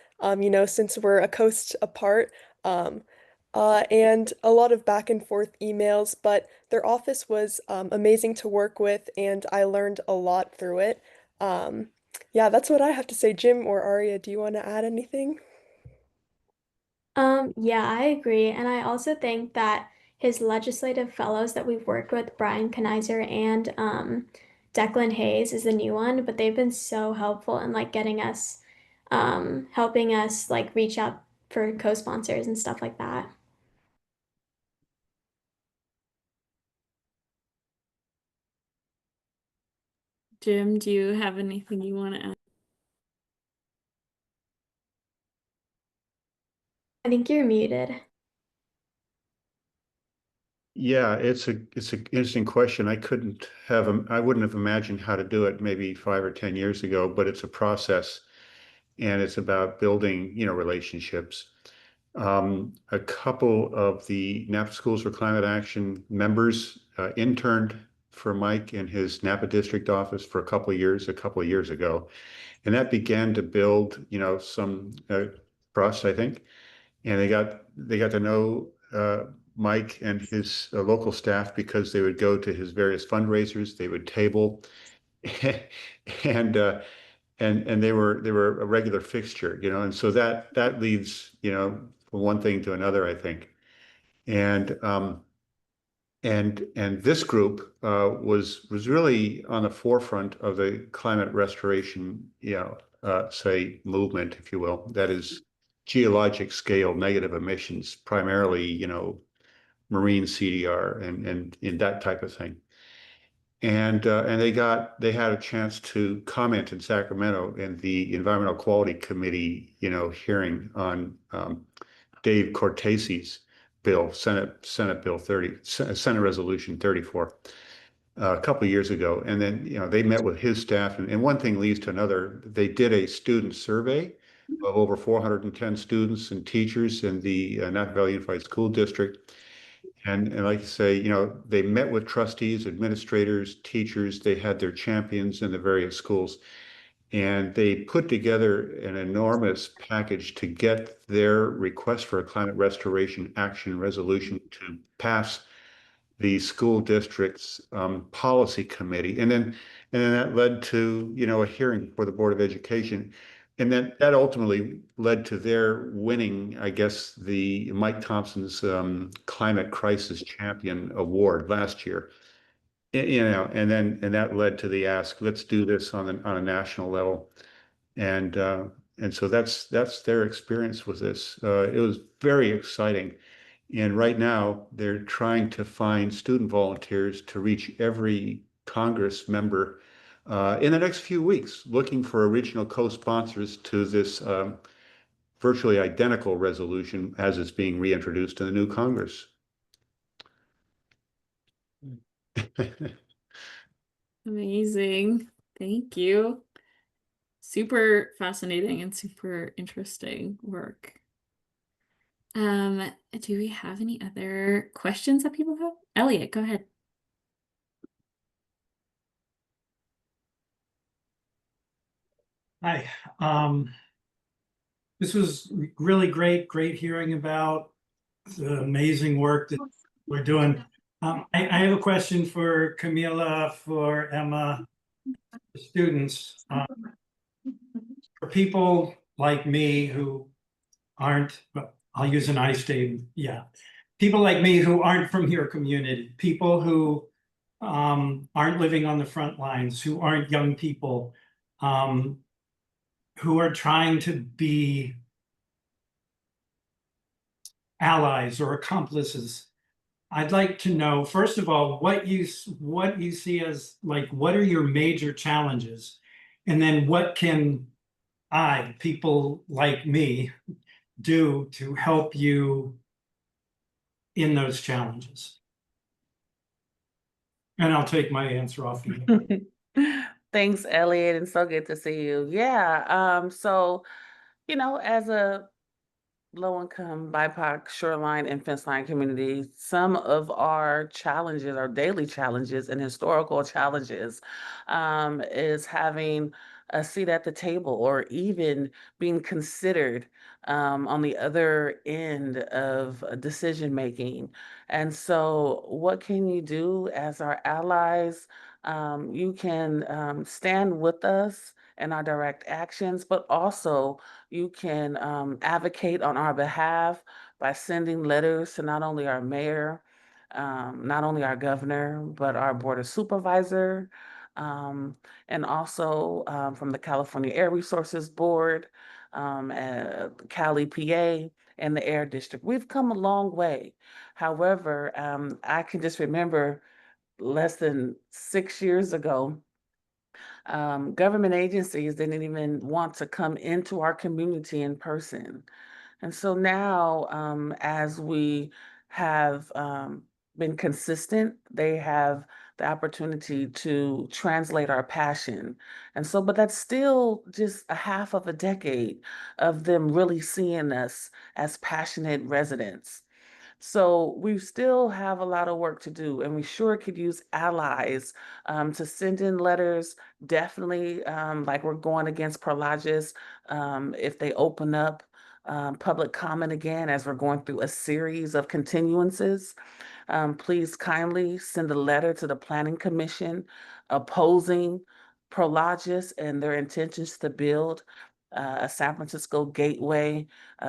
since we're a coast apart. And a lot of back and forth emails, but their office was amazing to work with, and I learned a lot through it. Um, yeah, that's what I have to say. Jim or Aria, do you want to add anything? Yeah, I agree. And I also think that his legislative fellows that we've worked with, Brian Kenizer and Declan Hayes is the new one, but they've been so helpful in like getting us, helping us like reach out for co-sponsors and stuff like that. Jim, do you have anything you want to add? I think you're muted. Yeah, it's an interesting question. I wouldn't have imagined how to do it maybe 5 or 10 years ago, but it's a process, and it's about building, relationships. A couple of the Napa Schools for Climate Action members interned for Mike in his Napa district office for a couple of years ago, and that began to build, some trust, I think, and they got to know Mike and his local staff because they would go to his various fundraisers, they would table, and they were a regular fixture, and so that leads, from one thing to another, I think. And this group was really on the forefront of the climate restoration, say movement, if you will. That is geologic scale negative emissions, primarily, marine CDR and in that type of thing. And they had a chance to comment in Sacramento in the Environmental Quality Committee, hearing on Dave Cortese's bill, Senate Bill 30, Senate Resolution 34, a couple of years ago. And then, they met with his staff, and one thing leads to another. They did a student survey of over 410 students and teachers in the Napa Valley Unified School District. And like you say, they met with trustees, administrators, teachers. They had their champions in the various schools, and they put together an enormous package to get their request for a climate restoration action resolution to pass the school district's policy committee. And then that led to, a hearing for the Board of Education. And then that ultimately led to their winning, I guess, the Mike Thompson's Climate Crisis Champion Award last year. And that led to the ask, let's do this on a national level. And so that's their experience with this. It was very exciting. And right now, they're trying to find student volunteers to reach every Congress member in the next few weeks, looking for original co-sponsors to this virtually identical resolution as it's being reintroduced in the new Congress. Amazing. Thank you. Super fascinating and super interesting work. Do we have any other questions that people have? Elliot, go ahead. Hi. This was really great hearing about the amazing work that we're doing. I have a question for Kamillah, for Emma, the students. For people like me who aren't, I'll use an I statement, yeah. People like me who aren't from your community, people who aren't living on the front lines, who aren't young people, who are trying to be allies or accomplices. I'd like to know, first of all, what you see as, like, what are your major challenges? And then what can people like me, do to help you in those challenges? And I'll take my answer off you. Thanks, Elliot, and so good to see you. Yeah, so, you know, as a low-income, BIPOC, shoreline, and fence line community, some of our challenges, our daily challenges and historical challenges, is having a seat at the table or even being considered on the other end of decision making. And so what can you do as our allies? You can stand with us in our direct actions, but also you can advocate on our behalf by sending letters to not only our mayor, not only our governor, but our board of supervisor, and also from the California Air Resources Board, Cali, PA, and the Air District. We've come a long way. However, I can just remember less than 6 years ago, government agencies didn't even want to come into our community in person. And so now, as we have been consistent, they have the opportunity to translate our passion. And so, but that's still just a half of a decade of them really seeing us as passionate residents. So we still have a lot of work to do, and we sure could use allies to send in letters. Definitely, like we're going against Prologis, if they open up public comment again, as we're going through a series of continuances. Please kindly send a letter to the Planning Commission opposing Prologis and their intentions to build a San Francisco Gateway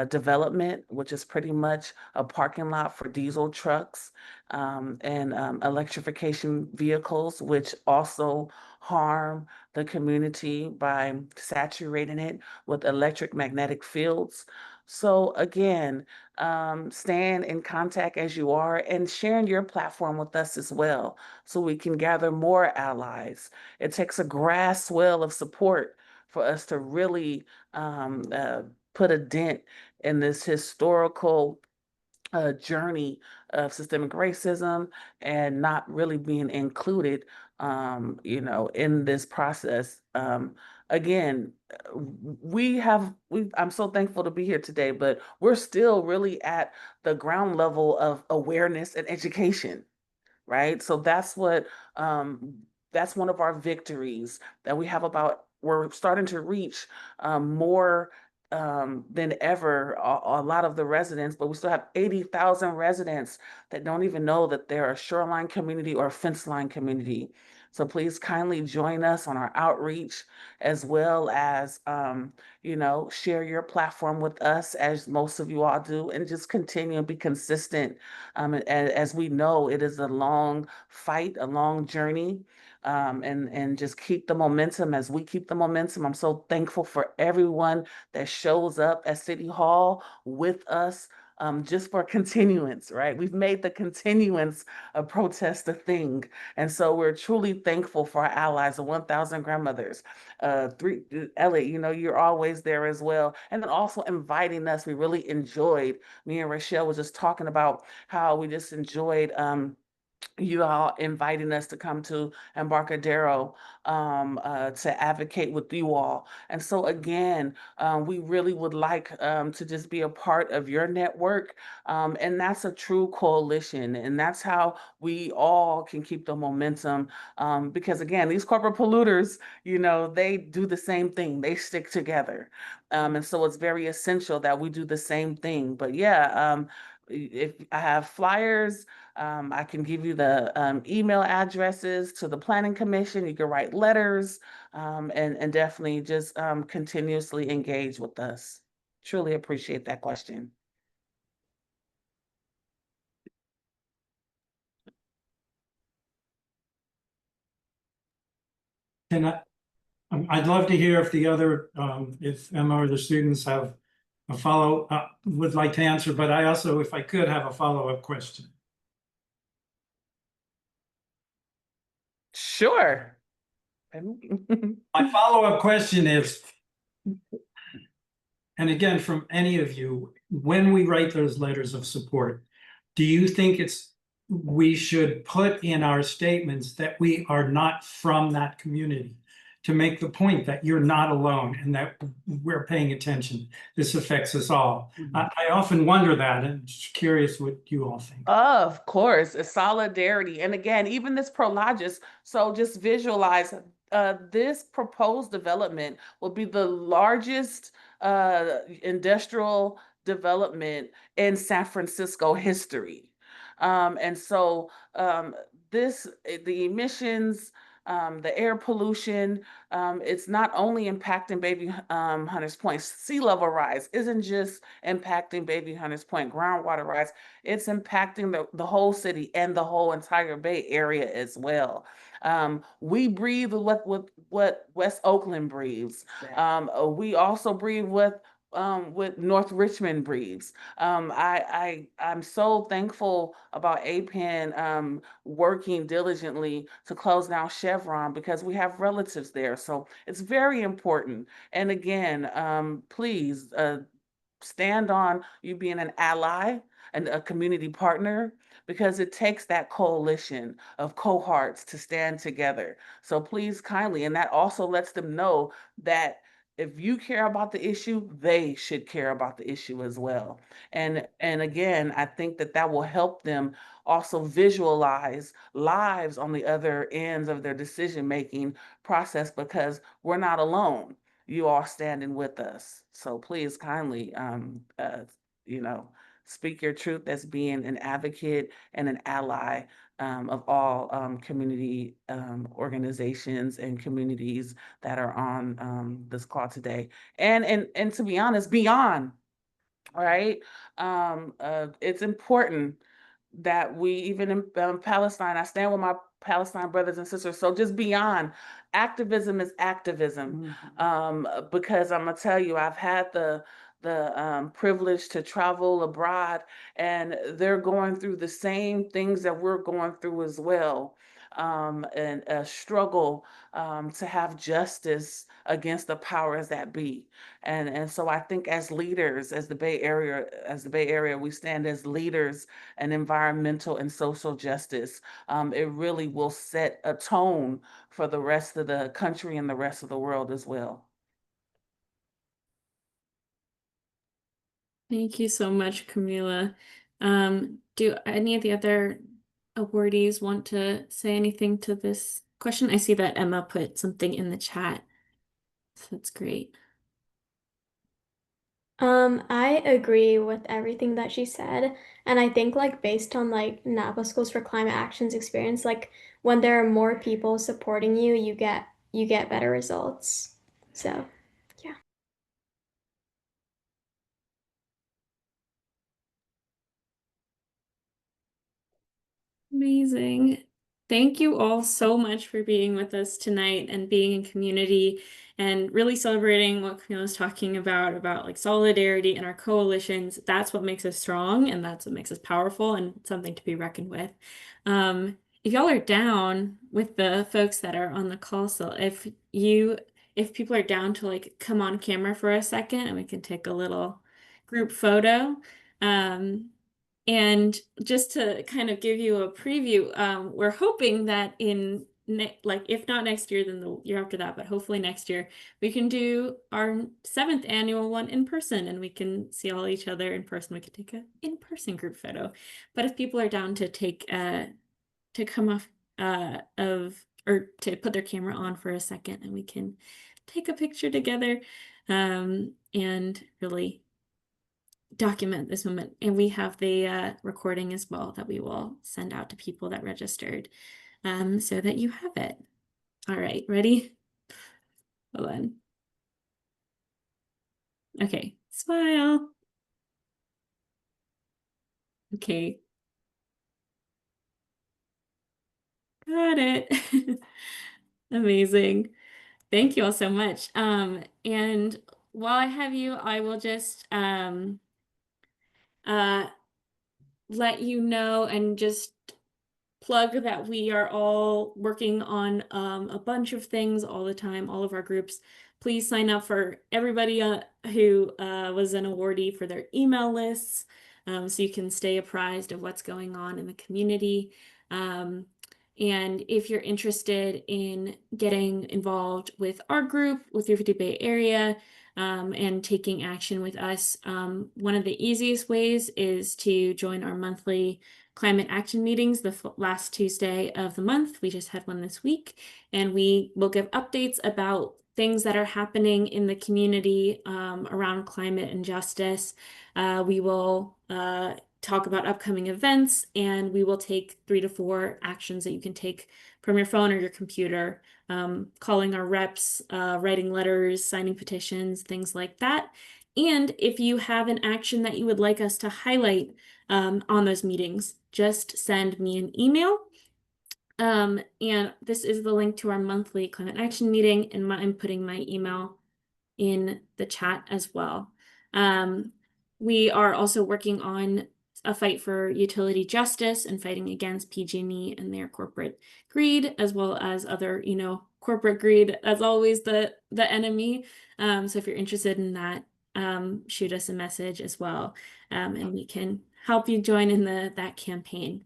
development, which is pretty much a parking lot for diesel trucks and electrification vehicles, which also harm the community by saturating it with electric magnetic fields. So again, stand in contact as you are and sharing your platform with us as well, so we can gather more allies. It takes a grass swell of support for us to really put a dent in this historical journey of systemic racism and not really being included, you know, in this process. Again, I'm so thankful to be here today, but we're still really at the ground level of awareness and education, right? So that's that's one of our victories that we have about, we're starting to reach more than ever a lot of the residents, but we still have 80,000 residents that don't even know that they're a shoreline community or a fence line community. So please kindly join us on our outreach, as well as, you know, share your platform with us, as most of you all do, and just continue and be consistent. As we know, it is a long fight, a long journey, and just keep the momentum as we keep the momentum. I'm so thankful for everyone that shows up at City Hall with us just for continuance, right? We've made the continuance of protest a thing. And so we're truly thankful for our allies, the 1,000 grandmothers. Elliot, you know, you're always there as well. And then also inviting us. We really enjoyed, me and Rochelle was just talking about how we just enjoyed you all inviting us to come to Embarcadero to advocate with you all. And so again, we really would like to just be a part of your network. And that's a true coalition. And that's how we all can keep the momentum. Because again, these corporate polluters, you know, they do the same thing. They stick together. And so it's very essential that we do the same thing. But yeah, if I have flyers, I can give you the email addresses to the Planning Commission. You can write letters and definitely just continuously engage with us. Truly appreciate that question. I'd love to hear if the other, if Emma or the students have a would like to answer, but I also, if I could, have a follow-up question. Sure. My follow-up question is, and again, from any of you, when we write those letters of support, do you think we should put in our statements that we are not from that community, to make the point that you're not alone and that we're paying attention? This affects us all. I often wonder that, and just curious what you all think. Of course, it's solidarity. And again, even this Prologis, so just visualize this proposed development will be the largest industrial development in San Francisco history. And so the emissions, the air pollution, it's not only impacting Bayview Hunters Point. Sea level rise isn't just impacting Bayview Hunters Point groundwater rise, it's impacting the whole city and the whole entire Bay Area as well. We breathe what West Oakland breathes. We also breathe what North Richmond breathes. I'm so thankful about APEN working diligently to close down Chevron because we have relatives there. So it's very important. And again, please stand on you being an ally and a community partner, because it takes that coalition of cohorts to stand together. So please kindly, and that also lets them know that if you care about the issue, they should care about the issue as well. And again, I think that will help them also visualize lives on the other ends of their decision-making process, because we're not alone. You are standing with us. So please kindly, you know, speak your truth as being an advocate and an ally of all community organizations and communities that are on this call today. And to be honest, beyond, right? It's important that we, even in Palestine, I stand with my Palestine brothers and sisters. So just beyond, activism is activism. Because I'm gonna tell you, I've had the privilege to travel abroad, and they're going through the same things that we're going through as well. And a struggle to have justice against the powers that be. And so I think as leaders, as the Bay Area, we stand as leaders in environmental and social justice. It really will set a tone for the rest of the country and the rest of the world as well. Thank you so much, Kamillah. Do any of the other awardees want to say anything to this question? I see that Emma put something in the chat, so that's great. I agree with everything that she said. And I think like based on like Napa Schools for Climate Action's experience, like when there are more people supporting you, you get better results. So yeah. Amazing. Thank you all so much for being with us tonight and being in community and really celebrating what Kamillah was talking about like solidarity and our coalitions. That's what makes us strong and that's what makes us powerful and something to be reckoned with. If y'all are down with the folks that are on the call, so if people are down to like come on camera for a second and we can take a little group photo. And just to kind of give you a preview, we're hoping that if not next year, then the year after that, but hopefully next year, we can do our 7th annual one in person and we can see all each other in person. We could take an in-person group photo. But if people are down to to come off or to put their camera on for a second and we can take a picture together and really document this moment. And we have the recording as well that we will send out to people that registered so that you have it. All right, ready? Hold on. Okay, smile. Okay. Got it. Amazing. Thank you all so much. And while I have you, I will just let you know and just plug that we are all working on a bunch of things all the time, all of our groups. Please sign up for everybody who was an awardee for their email lists so you can stay apprised of what's going on in the community. And if you're interested in getting involved with our group, with 350 Bay Area, and taking action with us, one of the easiest ways is to join our monthly climate action meetings the last Tuesday of the month. We just had one this week, and we will give updates about things that are happening in the community around climate and justice. We will talk about upcoming events, and we will take 3 to 4 actions that you can take from your phone or your computer, calling our reps, writing letters, signing petitions, things like that. And if you have an action that you would like us to highlight on those meetings, just send me an email. And this is the link to our monthly climate action meeting, and I'm putting my email in the chat as well. We are also working on a fight for utility justice and fighting against PG&E and their corporate greed, as well as other, corporate greed, as always, the enemy. So if you're interested in that, shoot us a message as well, and we can help you join in that campaign.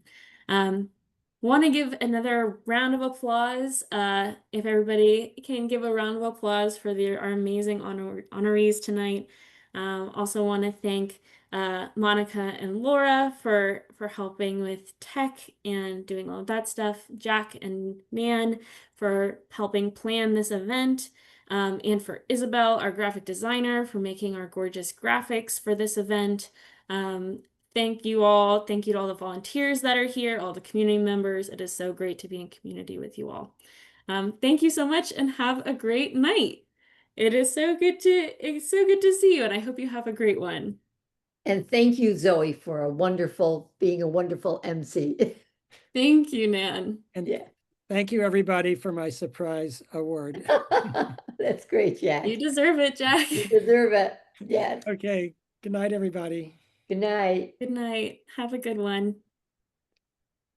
Want to give another round of applause. If everybody can give a round of applause for our amazing honorees tonight. Also want to thank Monica and Laura for helping with tech and doing all of that stuff. Jack and Nan for helping plan this event. And for Isabel, our graphic designer, for making our gorgeous graphics for this event. Thank you all. Thank you to all the volunteers that are here, all the community members. It is so great to be in community with you all. Thank you so much and have a great night. It's so good to see you, and I hope you have a great one. And thank you, Zoe, for being a wonderful MC. Thank you, Nan. And thank you, everybody, for my surprise award. That's great, Jack. You deserve it, Jack. You deserve it. Yes. Okay. Good night, everybody. Good night. Good night. Have a good one.